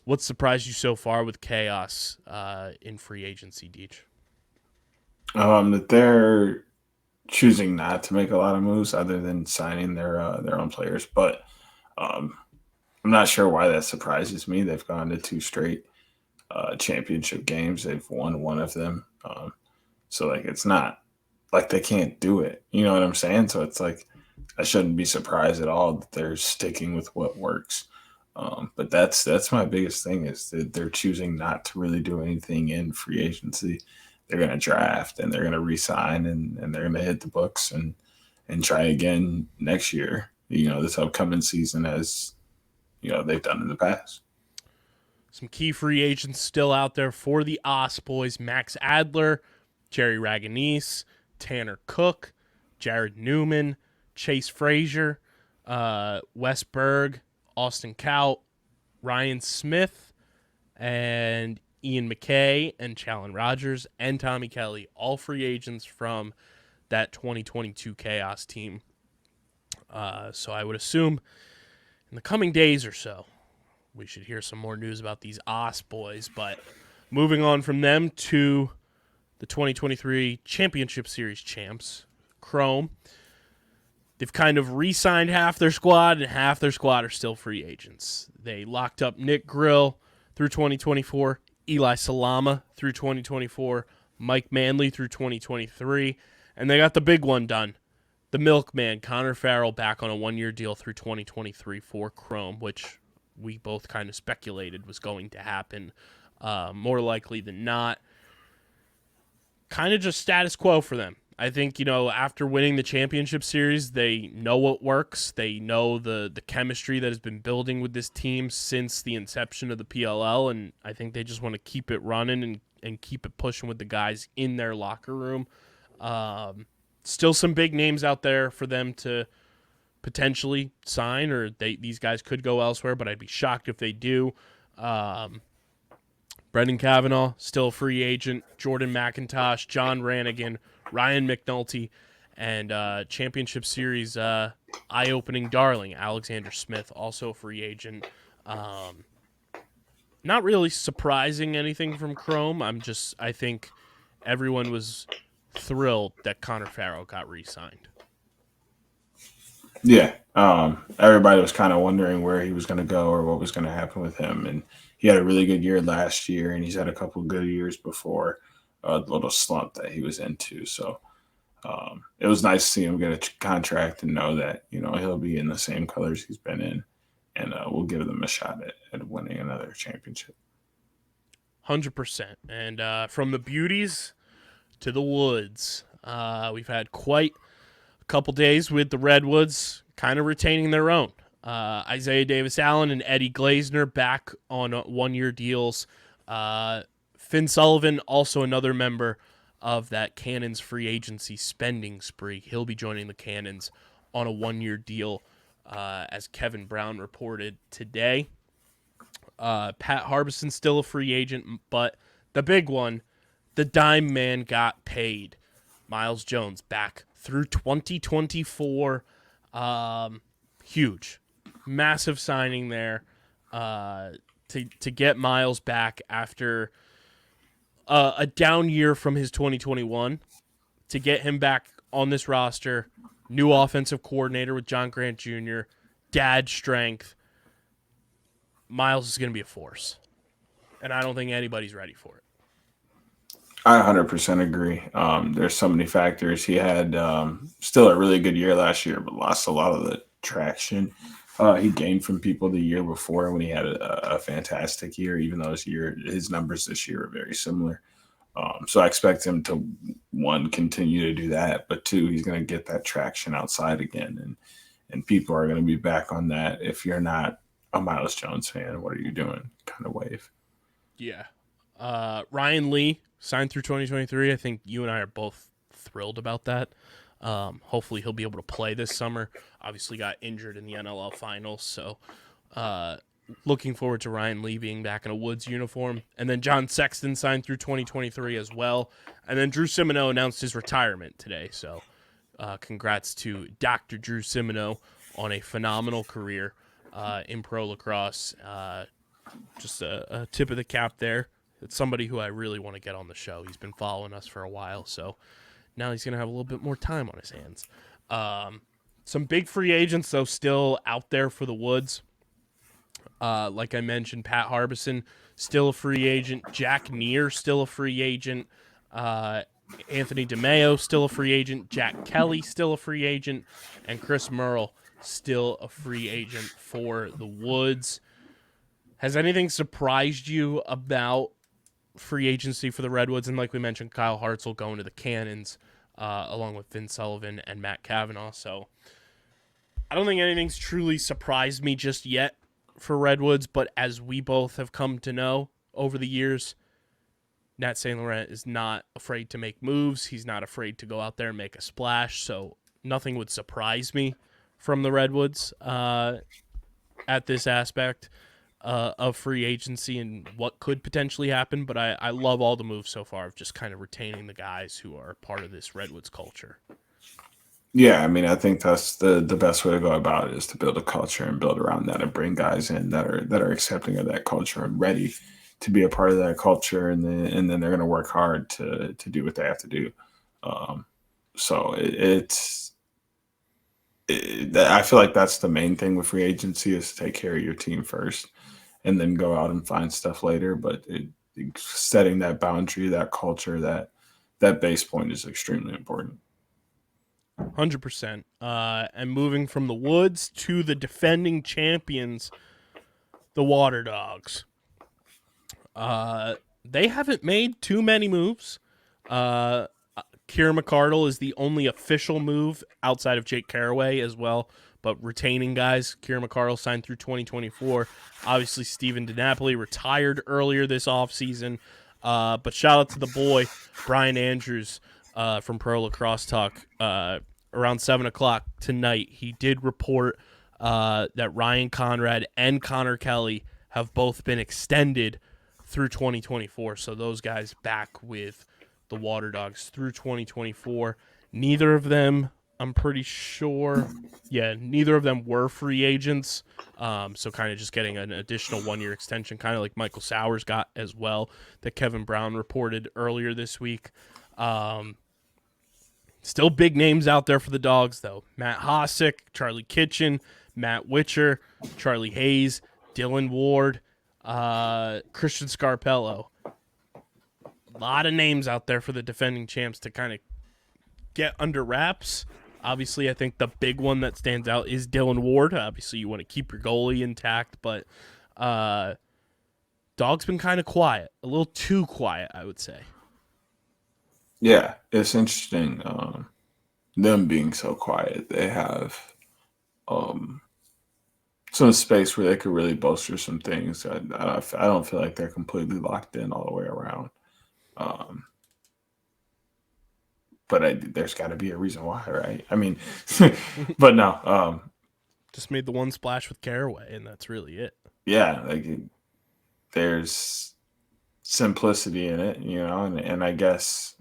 what surprised you so far with Chaos in free agency, Deej? That they're choosing not to make a lot of moves other than signing their own players. But I'm not sure why that surprises me. They've gone to 2 straight championship games. They've won one of them. So it's not like they can't do it. You know what I'm saying? So it's I shouldn't be surprised at all that they're sticking with what works. But that's my biggest thing, is that they're choosing not to really do anything in free agency. They're going to draft, and they're going to re-sign, and they're going to hit the books and try again next year, this upcoming season, as, they've done in the past. Some key free agents still out there for the Os boys: Max Adler, Jerry Raganese, Tanner Cook, Jared Newman, Chase Frazier, Wes Berg, Austin Kaut, Ryan Smith, and Ian McKay, and Challen Rogers, and Tommy Kelly, all free agents from that 2022 Chaos team. So I would assume in the coming days or so, we should hear some more news about these OS boys. But moving on from them to the 2023 Championship Series champs, Chrome. They've kind of re-signed half their squad, and half their squad are still free agents. They locked up Nick Grill through 2024, Eli Salama through 2024, Mike Manley through 2023, and they got the big one done. The milkman, Connor Farrell, back on a one-year deal through 2023 for Chrome, which we both kind of speculated was going to happen, more likely than not. Kind of just status quo for them. I think, after winning the championship series, they know what works. They know the chemistry that has been building with this team since the inception of the PLL, and I think they just want to keep it running and keep it pushing with the guys in their locker room. Still some big names out there for them to potentially sign, or these guys could go elsewhere, but I'd be shocked if they do. Brendan Kavanaugh, still a free agent. Jordan McIntosh, John Rannigan, Ryan McNulty, and Championship Series eye-opening darling, Alexander Smith, also a free agent. Not really surprising anything from Chrome. I think everyone was thrilled that Connor Farrell got re-signed. Yeah. Everybody was kind of wondering where he was going to go or what was going to happen with him. And he had a really good year last year, and he's had a couple good years before the little slump that he was into. So it was nice to see him get a contract and know that, he'll be in the same colors he's been in, and we'll give them a shot at winning another championship. 100%. And from the beauties to the woods, we've had quite a couple days with the Redwoods kind of retaining their own. Isaiah Davis-Allen and Eddie Glazner back on one-year deals. Finn Sullivan, also another member of that Cannons free agency spending spree. He'll be joining the Cannons on a one-year deal, as Kevin Brown reported today. Pat Harbison's still a free agent, but the big one, the dime man got paid. Miles Jones back through 2024. Huge. Massive signing there to get Miles back after a down year from his 2021. To get him back on this roster, new offensive coordinator with John Grant Jr., dad strength. Miles is going to be a force, and I don't think anybody's ready for it. I 100% agree. There's so many factors. He had still a really good year last year, but lost a lot of the traction he gained from people the year before when he had a fantastic year, even though his numbers this year are very similar. So I expect him to, one, continue to do that, but two, he's going to get that traction outside again. And people are going to be back on that. If you're not a Miles Jones fan, what are you doing kind of wave? Yeah. Ryan Lee signed through 2023. I think you and I are both thrilled about that. Hopefully he'll be able to play this summer. Obviously got injured in the NLL finals, so looking forward to Ryan Lee being back in a Woods uniform. And then John Sexton signed through 2023 as well. And then Drew Simino announced his retirement today, so congrats to Dr. Drew Simino on a phenomenal career in pro lacrosse. Just a tip of the cap there. It's somebody who I really want to get on the show. He's been following us for a while, so now he's going to have a little bit more time on his hands. Some big free agents, though, still out there for the Woods. Like I mentioned, Pat Harbison, still a free agent. Jack Neer, still a free agent. Anthony DeMeo, still a free agent. Jack Kelly, still a free agent. And Chris Merle, still a free agent for the Woods. Has anything surprised you about free agency for the Redwoods? And like we mentioned, Kyle Hartzell going to the Cannons, along with Finn Sullivan and Matt Kavanaugh. So I don't think anything's truly surprised me just yet for Redwoods, but as we both have come to know over the years, Nat St. Laurent is not afraid to make moves. He's not afraid to go out there and make a splash. So nothing would surprise me from the Redwoods at this aspect of free agency and what could potentially happen. But I love all the moves so far of just kind of retaining the guys who are part of this Redwoods culture. Yeah, I mean, I think that's the best way to go about it, is to build a culture and build around that and bring guys in that are accepting of that culture and ready to be a part of that culture, and then they're going to work hard to do what they have to do. So I feel like that's the main thing with free agency, is to take care of your team first, and then go out and find stuff later. But setting that boundary, that culture, that base point is extremely important. 100%. And moving from the Woods to the defending champions, the Water Dogs. They haven't made too many moves. Kieran McCardle is the only official move outside of Jake Carraway as well, but retaining guys. Kieran McCardle signed through 2024. Obviously, Steven DiNapoli retired earlier this offseason. But shout out to the boy, Brian Andrews, from Pro Lacrosse Talk. Around 7 o'clock tonight, he did report that Ryan Conrad and Connor Kelly have both been extended through 2024. So those guys back with the Water Dogs through 2024. Neither of them, I'm pretty sure, neither of them were free agents. So kind of just getting an additional 1-year extension, kind of like Michael Sowers got as well, that Kevin Brown reported earlier this week. Still big names out there for the Dogs, though. Matt Hosick, Charlie Kitchen, Matt Witcher, Charlie Hayes, Dylan Ward, Christian Scarpello. A lot of names out there for the defending champs to kind of get under wraps. Obviously, I think the big one that stands out is Dylan Ward. Obviously, you want to keep your goalie intact, but Dog's been kind of quiet. A little too quiet, I would say. Yeah, it's interesting. Them being so quiet, they have some space where they could really bolster some things. I don't feel like they're completely locked in all the way around. But there's got to be a reason why, right? I mean, but no. Just made the one splash with Caraway, and that's really it. Yeah, there's simplicity in it, and I guess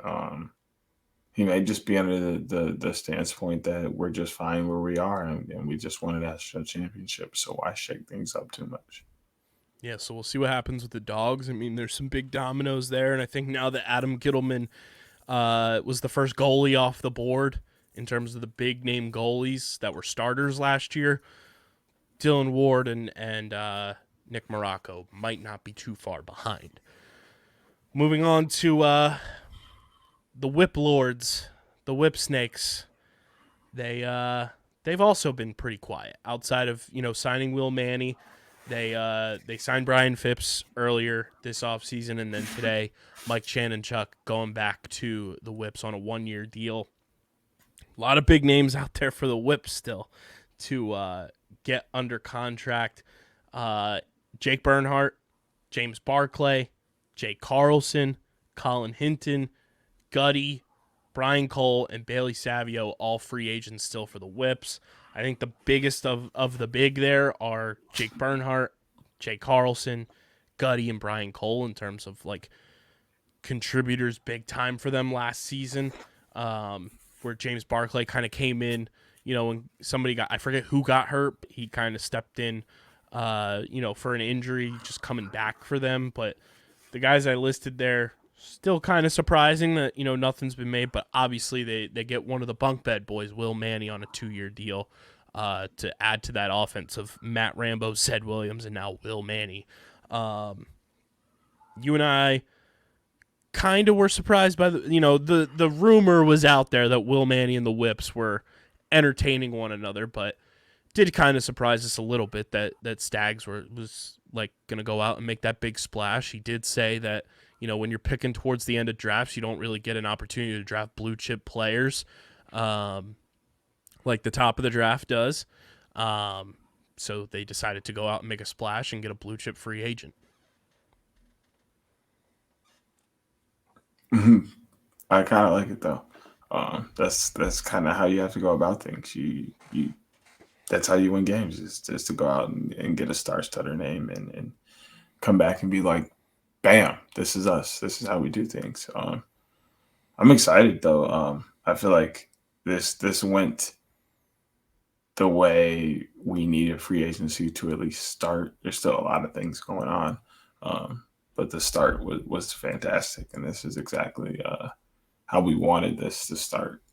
he may just be under the standpoint that we're just fine where we are, and we just won a national championship, so why shake things up too much? Yeah, so we'll see what happens with the Dogs. I mean, there's some big dominoes there, and I think now that Adam Gittleman was the first goalie off the board in terms of the big name goalies that were starters last year, Dylan Ward and Nick Morocco might not be too far behind. Moving on to the Whip Lords, the Whip Snakes. They've also been pretty quiet outside of signing Will Manny. They signed Brian Phipps earlier this offseason, and then today Mike Chanonchuk going back to the Whips on a 1-year deal. A lot of big names out there for the Whips still to get under contract. Jake Bernhardt, James Barclay, Jay Carlson, Colin Hinton, Gutty, Brian Cole, and Bailey Savio, all free agents still for the Whips. I think the biggest of the big there are Jake Bernhardt, Jay Carlson, Gutty, and Brian Cole in terms of contributors big time for them last season, where James Barclay kind of came in, when somebody I forget who got hurt, he kind of stepped in, for an injury, just coming back for them. But the guys I listed there, still kind of surprising that, nothing's been made, but obviously they get one of the bunk bed boys, Will Manny, on a 2-year deal to add to that offense of Matt Rambo, Zed Williams, and now Will Manny. You and I kind of were surprised by the rumor was out there that Will Manny and the Whips were entertaining one another, but did kind of surprise us a little bit that Stags was going to go out and make that big splash. He did say that, when you're picking towards the end of drafts, you don't really get an opportunity to draft blue chip players like the top of the draft does. So they decided to go out and make a splash and get a blue chip free agent. I kind of like it, though. That's kind of how you have to go about things. You that's how you win games, is just to go out and get a star-studded name and come back and be like, bam, this is us. This is how we do things. I'm excited though. I feel like this went the way we needed free agency to at least start. There's still a lot of things going on, but the start was fantastic, and this is exactly how we wanted this to start.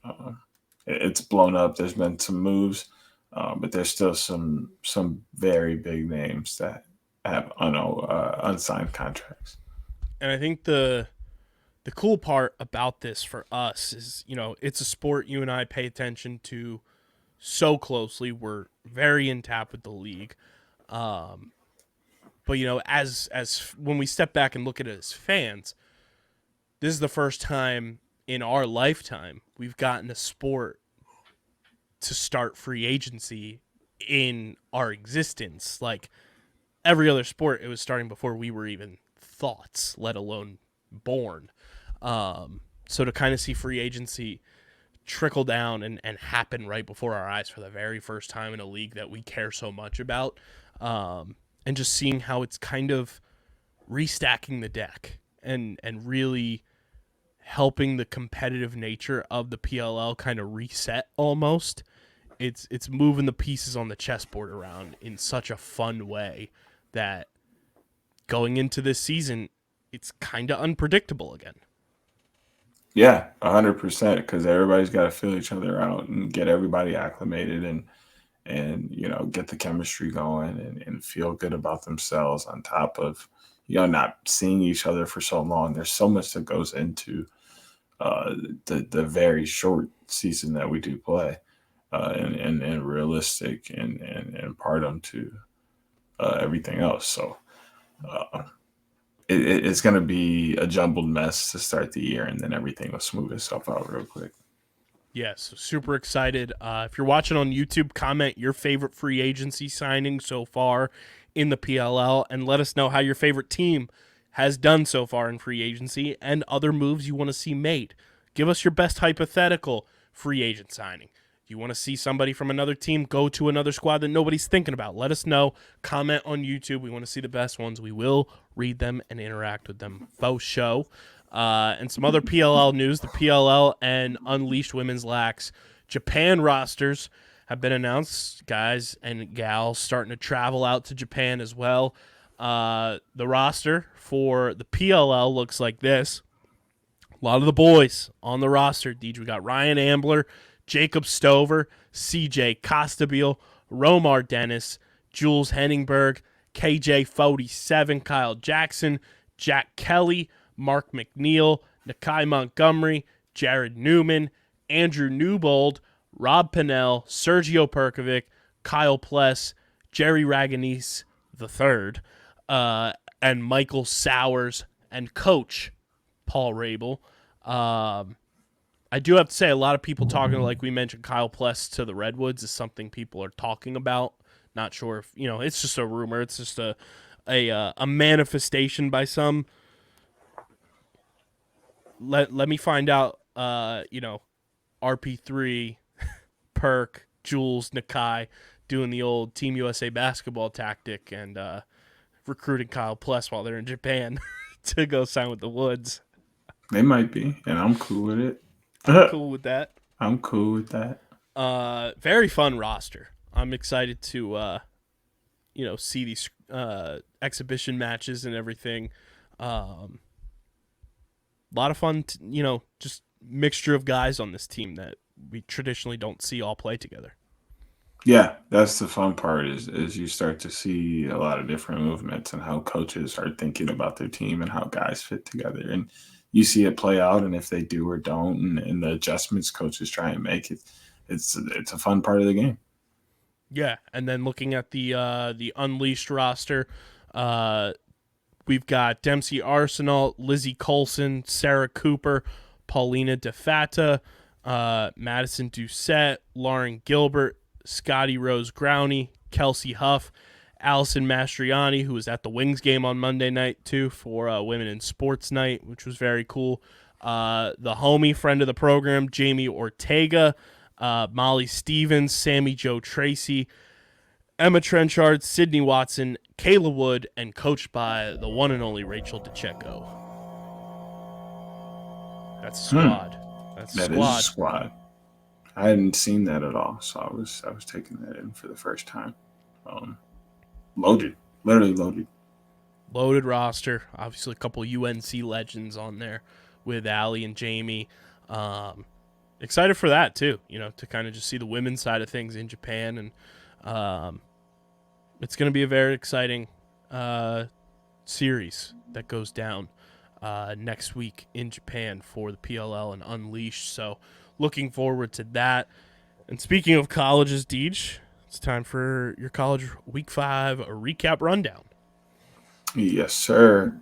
It's blown up. There's been some moves, but there's still some very big names that have unsigned contracts. And I think the cool part about this for us is, it's a sport you and I pay attention to so closely. We're very in tap with the league. But as when we step back and look at it as fans, this is the first time in our lifetime we've gotten a sport to start free agency in our existence. Like every other sport, it was starting before we were even thoughts, let alone born. So to kind of see free agency trickle down and happen right before our eyes for the very first time in a league that we care so much about, and just seeing how it's kind of restacking the deck and really helping the competitive nature of the PLL kind of reset almost. It's moving the pieces on the chessboard around in such a fun way that going into this season, it's kind of unpredictable again. Yeah, 100%. Because everybody's got to feel each other out and get everybody acclimated and get the chemistry going and feel good about themselves. On top of not seeing each other for so long, there's so much that goes into the very short season that we do play, and realistic and part to everything else. So it's going to be a jumbled mess to start the year, and then everything will smooth itself out real quick. Yes, super excited. If you're watching on YouTube, comment your favorite free agency signing so far in the PLL, and let us know how your favorite team has done so far in free agency and other moves you want to see made. Give us your best hypothetical free agent signing. You want to see somebody from another team go to another squad that nobody's thinking about? Let us know. Comment on YouTube. We want to see the best ones. We will read them and interact with them. Faux show. And some other PLL news. The PLL and Unleashed Women's Lax Japan rosters have been announced. Guys and gals starting to travel out to Japan as well. The roster for the PLL looks like this. A lot of the boys on the roster. DJ, we got Ryan Ambler, Jacob Stover, CJ Costabile, Romar Dennis, Jules Henningberg, KJ47, Kyle Jackson, Jack Kelly, Mark McNeil, Nakai Montgomery, Jared Newman, Andrew Newbold, Rob Pinnell, Sergio Perkovic, Kyle Pless, Jerry Raganese III, and Michael Sowers, and coach Paul Rabel. I do have to say, a lot of people talking, like we mentioned, Kyle Pless to the Redwoods is something people are talking about. Not sure if, it's just a rumor. It's just a manifestation by some. Let me find out, RP3, Perk, Jules, Nakai doing the old Team USA basketball tactic and recruiting Kyle Pless while they're in Japan to go sign with the Woods. They might be, and I'm cool with it. I'm cool with that. I'm cool with that. Very fun roster. I'm excited to, see these exhibition matches and everything. A lot of fun, just mixture of guys on this team that we traditionally don't see all play together. Yeah, that's the fun part is you start to see a lot of different movements and how coaches are thinking about their team and how guys fit together. And you see it play out, and if they do or don't, and the adjustments coaches try and make it, it's a fun part of the game. Yeah, and then looking at the Unleashed roster, we've got Dempsey Arsenal, Lizzie Colson, Sarah Cooper, Paulina DeFata, Madison Doucette, Lauren Gilbert, Scotty Rose Growney, Kelsey Huff, Allison Mastriani, who was at the Wings game on Monday night too for Women in Sports Night, which was very cool. the homie friend of the program, Jamie Ortega, Molly Stevens, Sammy Joe Tracy, Emma Trenchard, Sydney Watson, Kayla Wood, and coached by the one and only Rachel DeCecco. That's squad. That's That squad. is a squad. I hadn't seen that at all, so I was taking that in for the first time. Loaded, literally loaded. Loaded roster. Obviously, a couple UNC legends on there with Allie and Jamie. Excited for that too. To kind of just see the women's side of things in Japan, and it's going to be a very exciting series that goes down next week in Japan for the PLL and Unleashed. So, looking forward to that. And speaking of colleges, Deej, it's time for your college week 5 recap rundown. Yes, sir.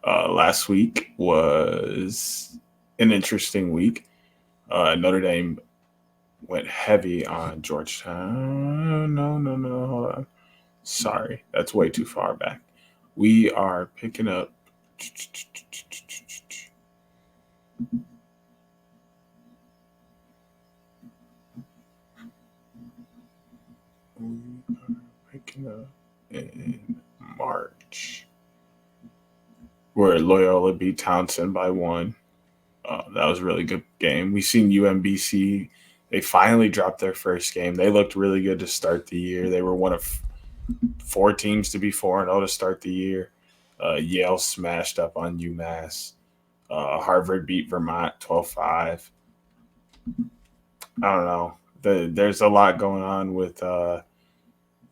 Last week was an interesting week. Notre Dame went heavy on Georgetown. No. Hold on. Sorry, that's way too far back. We are picking up. We are picking up in March, where Loyola beat Townsend by 1. That was a really good game. We've seen UMBC. They finally dropped their first game. They looked really good to start the year. They were one of 4 teams to be 4-0 to start the year. Yale smashed up on UMass. Harvard beat Vermont 12-5. I don't know. There's a lot going on with the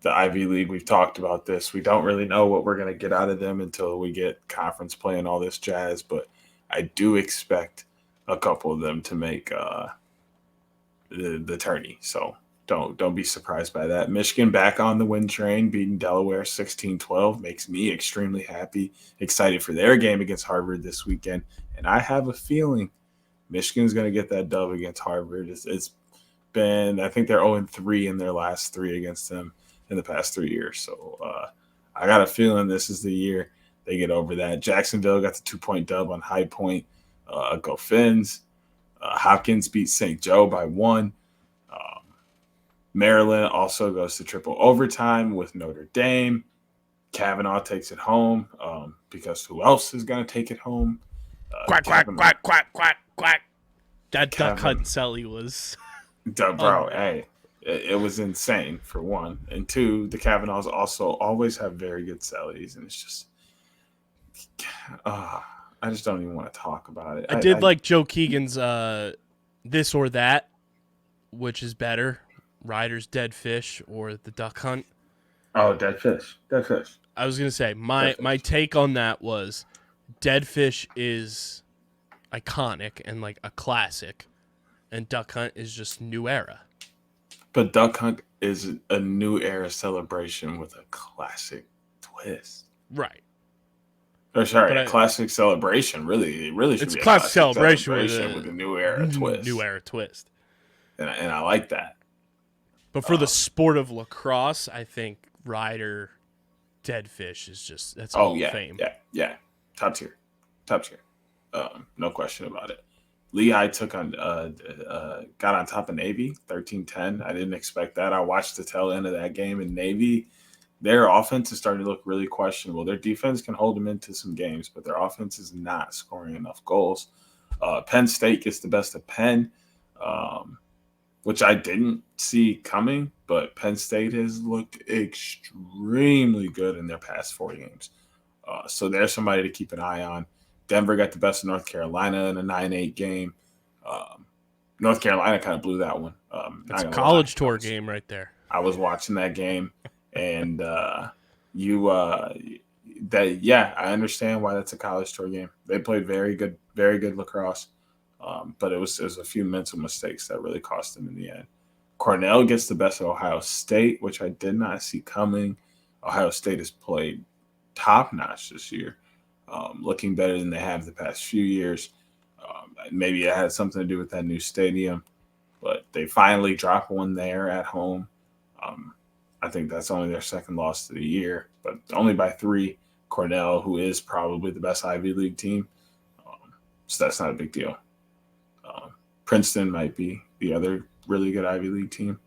Ivy League. We've talked about this. We don't really know what we're going to get out of them until we get conference play and all this jazz, but I do expect a couple of them to make the tourney. So don't be surprised by that. Michigan back on the win train, beating Delaware 16-12, makes me extremely happy. Excited for their game against Harvard this weekend, and I have a feeling Michigan's going to get that dub against Harvard. It's been, I think they're 0-3 in their last 3 against them in the past 3 years. So I got a feeling this is the year they get over that. Jacksonville got the 2-point dub on High Point. Go Fins. Hopkins beat St. Joe by 1. Maryland also goes to triple overtime with Notre Dame. Kavanaugh takes it home because who else is going to take it home? Quack. That Duck Hunt Selly was... Bro, hey, it was insane, for 1. And 2, the Kavanaughs also always have very good Sellys, and it's just... I just don't even want to talk about it. I did like Joe Keegan's This or That, which is better, Ryder's Dead Fish or the Duck Hunt. Oh, Dead Fish. I was going to say, my take on that was Dead Fish is iconic and like a classic, and Duck Hunt is just new era. But Duck Hunt is a new era celebration with a classic twist. Right. Or sorry, a classic celebration. Really, it really should be a classic celebration with a new era twist. New era twist. And I like that. But for the sport of lacrosse, I think Ryder Dead Fish is just, that's Hall of Fame. Yeah. Top tier. No question about it. Lehigh got on top of Navy 13-10. I didn't expect that. I watched the tail end of that game, and Navy, their offense is starting to look really questionable. Their defense can hold them into some games, but their offense is not scoring enough goals. Penn State gets the best of Penn, which I didn't see coming, but Penn State has looked extremely good in their past 4 games. So there's somebody to keep an eye on. Denver got the best of North Carolina in a 9-8 game. North Carolina kind of blew that one. It's a college tour game right there. I was watching that game, and I understand why that's a college tour game. They played very good lacrosse, but it was a few mental mistakes that really cost them in the end. Cornell gets the best of Ohio State, which I did not see coming. Ohio State has played top-notch this year, looking better than they have the past few years. Maybe it had something to do with that new stadium, but they finally dropped one there at home. I think that's only their second loss of the year, but only by 3. Cornell, who is probably the best Ivy League team, So that's not a big deal. Princeton might be the other really good Ivy League team.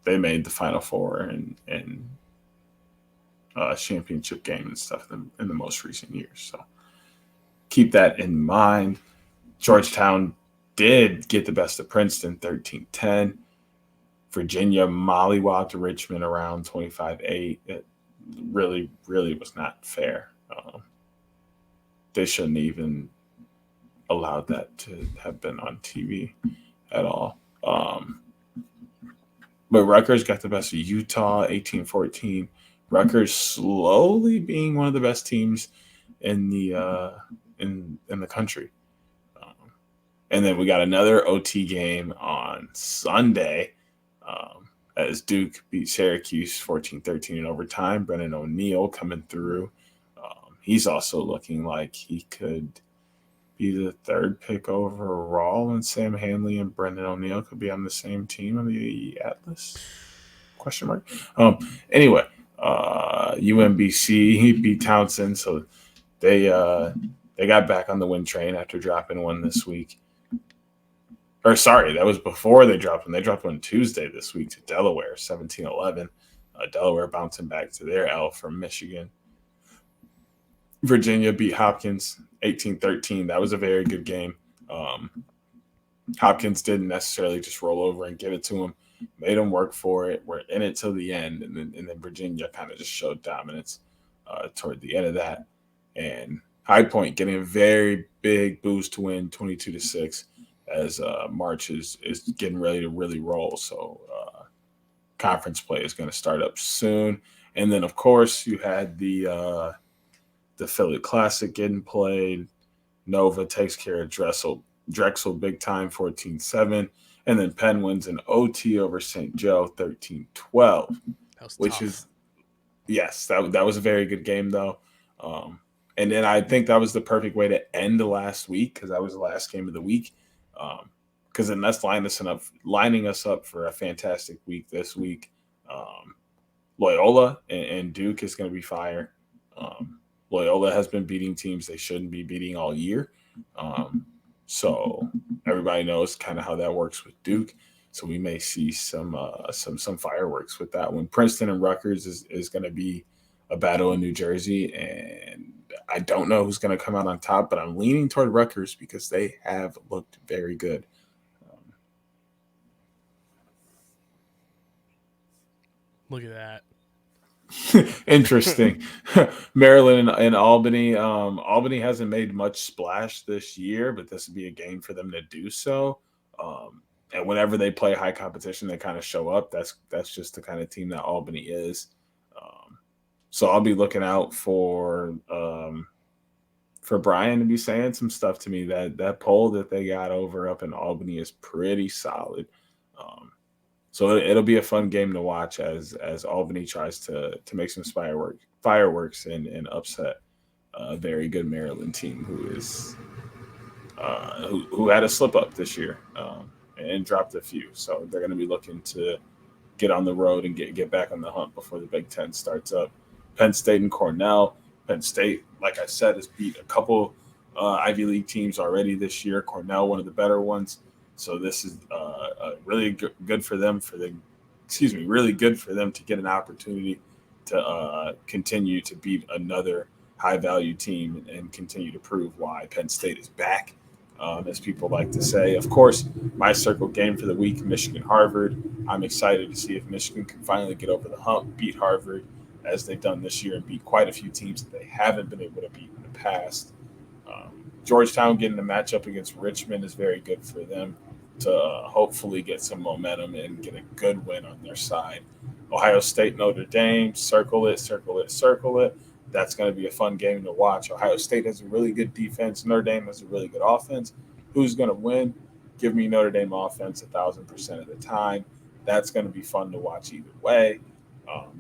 They made the Final Four and championship game and stuff in the most recent years. So keep that in mind. Georgetown did get the best of Princeton, 13-10. Virginia mollywopped Richmond around 25-8. It really, really was not fair. They shouldn't even allowed that to have been on TV at all. But Rutgers got the best of Utah, 18-14. Rutgers slowly being one of the best teams in the in the country. And then we got another OT game on Sunday as Duke beat Syracuse 14-13 in overtime. Brennan O'Neill coming through. He's also looking like he could be the third pick overall, and Sam Hanley and Brendan O'Neill could be on the same team on the Atlas? Question mark. Anyway, UMBC beat Townsend, so they got back on the win train after dropping one this week. Or sorry, that was before they dropped one. They dropped one Tuesday this week to Delaware, 17-11. Delaware bouncing back to their L from Michigan. Virginia beat Hopkins 18-13. That was a very good game. Hopkins didn't necessarily just roll over and give it to him. Made them work for it. We're in it till the end. And then Virginia kind of just showed dominance toward the end of that. And High Point getting a very big boost to win 22-6 as March is getting ready to really roll. So conference play is going to start up soon. And then, of course, you had the Philly Classic getting played. Nova takes care of Drexel big time, 14-7. And then Penn wins an OT over St. Joe, 13-12. Which tough. Is, yes, that was a very good game, though. And then I think that was the perfect way to end the last week because that was the last game of the week. Because then that's lining us up for a fantastic week this week. Loyola and Duke is going to be fire. Loyola has been beating teams they shouldn't be beating all year. So everybody knows kind of how that works with Duke. So we may see some fireworks with that one. Princeton and Rutgers is going to be a battle in New Jersey, and I don't know who's going to come out on top, but I'm leaning toward Rutgers because they have looked very good. Look at that. Interesting. Maryland and Albany. Albany hasn't made much splash this year, but this would be a game for them to do so. And whenever they play high competition, they kind of show up. That's just the kind of team that Albany is. So I'll be looking out for Brian to be saying some stuff to me. That poll that they got over up in Albany is pretty solid. So it'll be a fun game to watch as Albany tries to make some fireworks and upset a very good Maryland team who had a slip up this year and dropped a few. So they're going to be looking to get on the road and get back on the hunt before the Big Ten starts up. Penn State and Cornell. Penn State, like I said, has beat a couple Ivy League teams already this year. Cornell, one of the better ones. So this is really good for them. Really good for them to get an opportunity to continue to beat another high-value team and continue to prove why Penn State is back, as people like to say. Of course, my circle game for the week, Michigan-Harvard. I'm excited to see if Michigan can finally get over the hump, beat Harvard as they've done this year, and beat quite a few teams that they haven't been able to beat in the past. Georgetown getting a matchup against Richmond is very good for them to hopefully get some momentum and get a good win on their side. Ohio State, Notre Dame, circle it. That's going to be a fun game to watch. Ohio State has a really good defense. Notre Dame has a really good offense. Who's going to win? Give me Notre Dame offense 1,000% of the time. That's going to be fun to watch either way.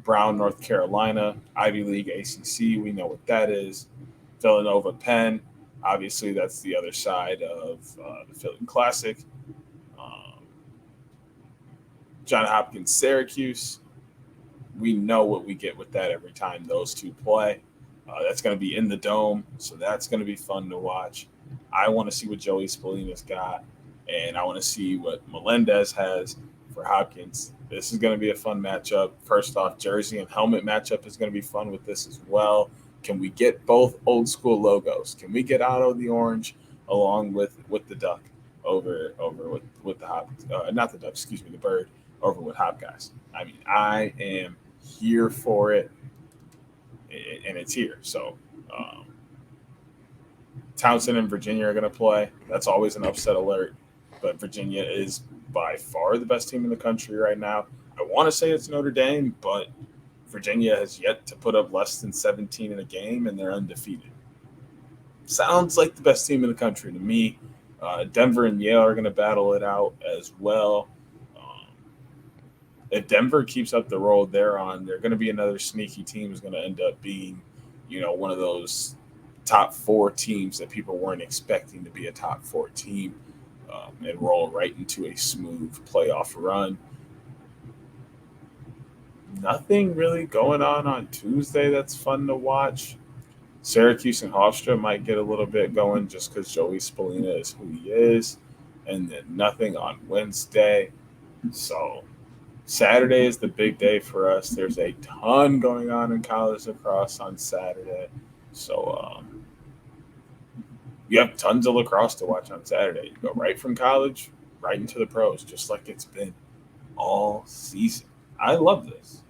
Brown, North Carolina, Ivy League, ACC, we know what that is. Villanova, Penn. Obviously, that's the other side of the Philly Classic. John Hopkins, Syracuse. We know what we get with that every time those two play. That's going to be in the Dome, so that's going to be fun to watch. I want to see what Joey Spallina's got, and I want to see what Melendez has for Hopkins. This is going to be a fun matchup. First off, jersey and helmet matchup is going to be fun with this as well. Can we get both old school logos? Can we get Otto the orange along with the duck over with the hop? Not the duck, excuse me, the bird over with Hop Guys. I mean, I am here for it, and it's here. So Townsend and Virginia are going to play. That's always an upset alert, but Virginia is by far the best team in the country right now. I want to say it's Notre Dame, but Virginia has yet to put up less than 17 in a game, and they're undefeated. Sounds like the best team in the country to me. Denver and Yale are going to battle it out as well. If Denver keeps up the road they're on, they're going to be another sneaky team who's going to end up being, one of those top 4 teams that people weren't expecting to be a top 4 team, and roll right into a smooth playoff run. Nothing really going on Tuesday that's fun to watch. Syracuse and Hofstra might get a little bit going just because Joey Spallina is who he is, and then nothing on Wednesday. So Saturday is the big day for us. There's a ton going on in college lacrosse on Saturday. So you have tons of lacrosse to watch on Saturday. You go right from college, right into the pros, just like it's been all season. I love this.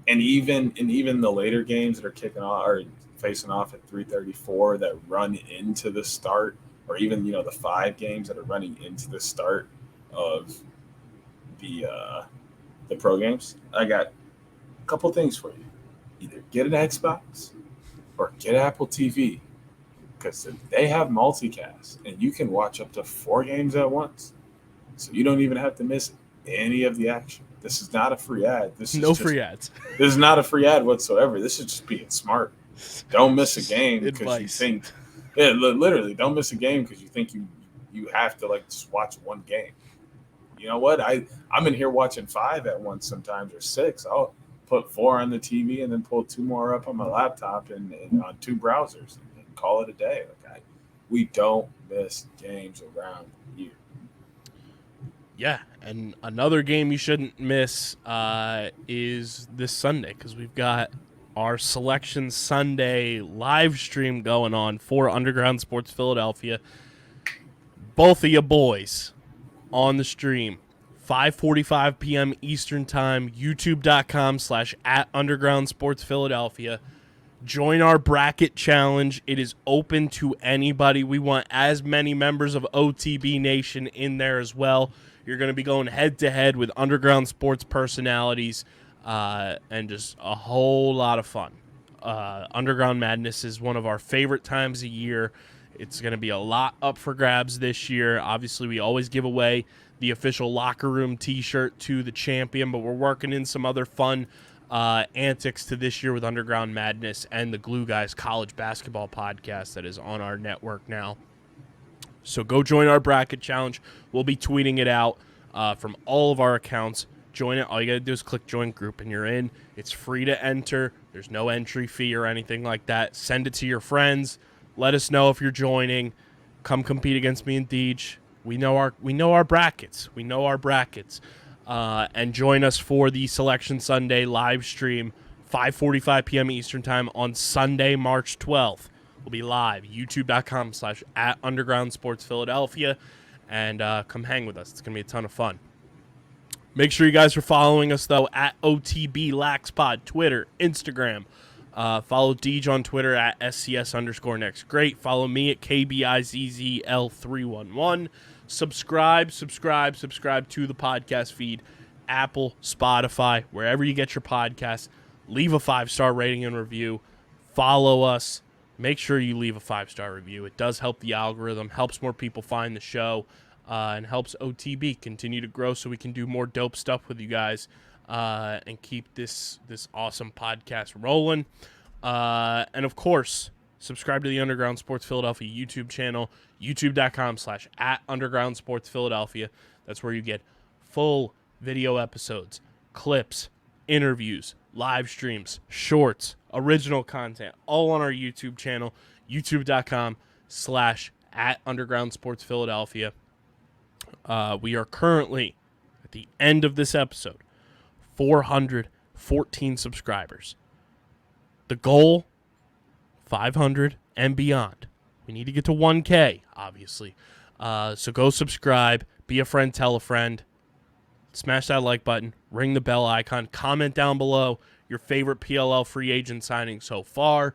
And even the later games that are kicking off or facing off at 3:34 that run into the start, or even the 5 games that are running into the start of the pro games. I got a couple things for you. Either get an Xbox or get Apple TV, because they have multicast and you can watch up to 4 games at once, so you don't even have to miss any of the action. This is not a free ad. This is free ads. This is not a free ad whatsoever. This is just being smart. Don't miss a game because you think, literally, don't miss a game because you think you have to just watch one game. You know what? I'm in here watching 5 at once sometimes, or 6. I'll put 4 on the TV and then pull 2 more up on my laptop and on 2 browsers and call it a day. We don't miss games around here. Yeah, and another game you shouldn't miss is this Sunday, because we've got our Selection Sunday live stream going on for Underground Sports Philadelphia. Both of you boys on the stream, 5:45 p.m. Eastern Time, youtube.com/@undergroundsportsphiladelphia. Join our bracket challenge. It is open to anybody. We want as many members of OTB Nation in there as well. You're going to be going head-to-head with Underground Sports personalities, and just a whole lot of fun. Underground Madness is one of our favorite times of year. It's going to be a lot up for grabs this year. Obviously, we always give away the official locker room T-shirt to the champion, but we're working in some other fun antics to this year with Underground Madness and the Glue Guys college basketball podcast that is on our network now. So go join our bracket challenge. We'll be tweeting it out from all of our accounts. Join it. All you got to do is click join group and you're in. It's free to enter. There's no entry fee or anything like that. Send it to your friends. Let us know if you're joining. Come compete against me and Deej. We know our brackets. We know our brackets. And join us for the Selection Sunday live stream, 5:45 p.m. Eastern Time on Sunday, March 12th. We'll be live, youtube.com/@undergroundsportsphiladelphia, and come hang with us. It's going to be a ton of fun. Make sure you guys are following us, though, at OTBLaxPod, Twitter, Instagram. Follow Deej on Twitter at SCS_NextGreat. Follow me at KBIZZL311. Subscribe to the podcast feed, Apple, Spotify, wherever you get your podcasts. Leave a 5-star rating and review. Follow us. Make sure you leave a 5-star review. It does help the algorithm, helps more people find the show, and helps OTB continue to grow so we can do more dope stuff with you guys and keep this awesome podcast rolling. And, of course, subscribe to the Underground Sports Philadelphia YouTube channel, youtube.com/@undergroundsportsphiladelphia. That's where you get full video episodes, clips, interviews, live streams, shorts, original content, all on our YouTube channel, youtube.com/@undergroundsportsphiladelphia. We are currently, at the end of this episode, 414 subscribers. The goal, 500 and beyond. We need to get to 1K, obviously. So go subscribe, be a friend, tell a friend, smash that like button, ring the bell icon, comment down below your favorite PLL free agent signing so far,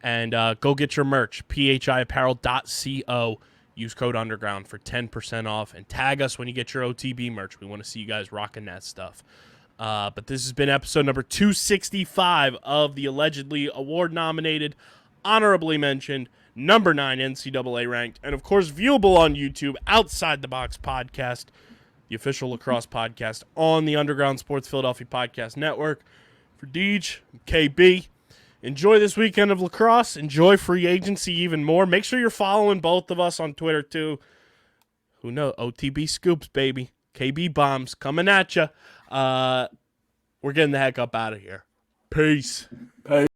and go get your merch, phiapparel.co. Use code underground for 10% off, and tag us when you get your OTB merch. We want to see you guys rocking that stuff. But this has been episode number 265 of the allegedly award-nominated, honorably mentioned, number 9 NCAA ranked, and of course viewable on YouTube, Outside the Box podcast, the official lacrosse podcast on the Underground Sports Philadelphia Podcast Network. For Deej, KB, enjoy this weekend of lacrosse. Enjoy free agency even more. Make sure you're following both of us on Twitter too. Who knows? OTB scoops, baby. KB bombs coming at you. We're getting the heck up out of here. Peace. Hey.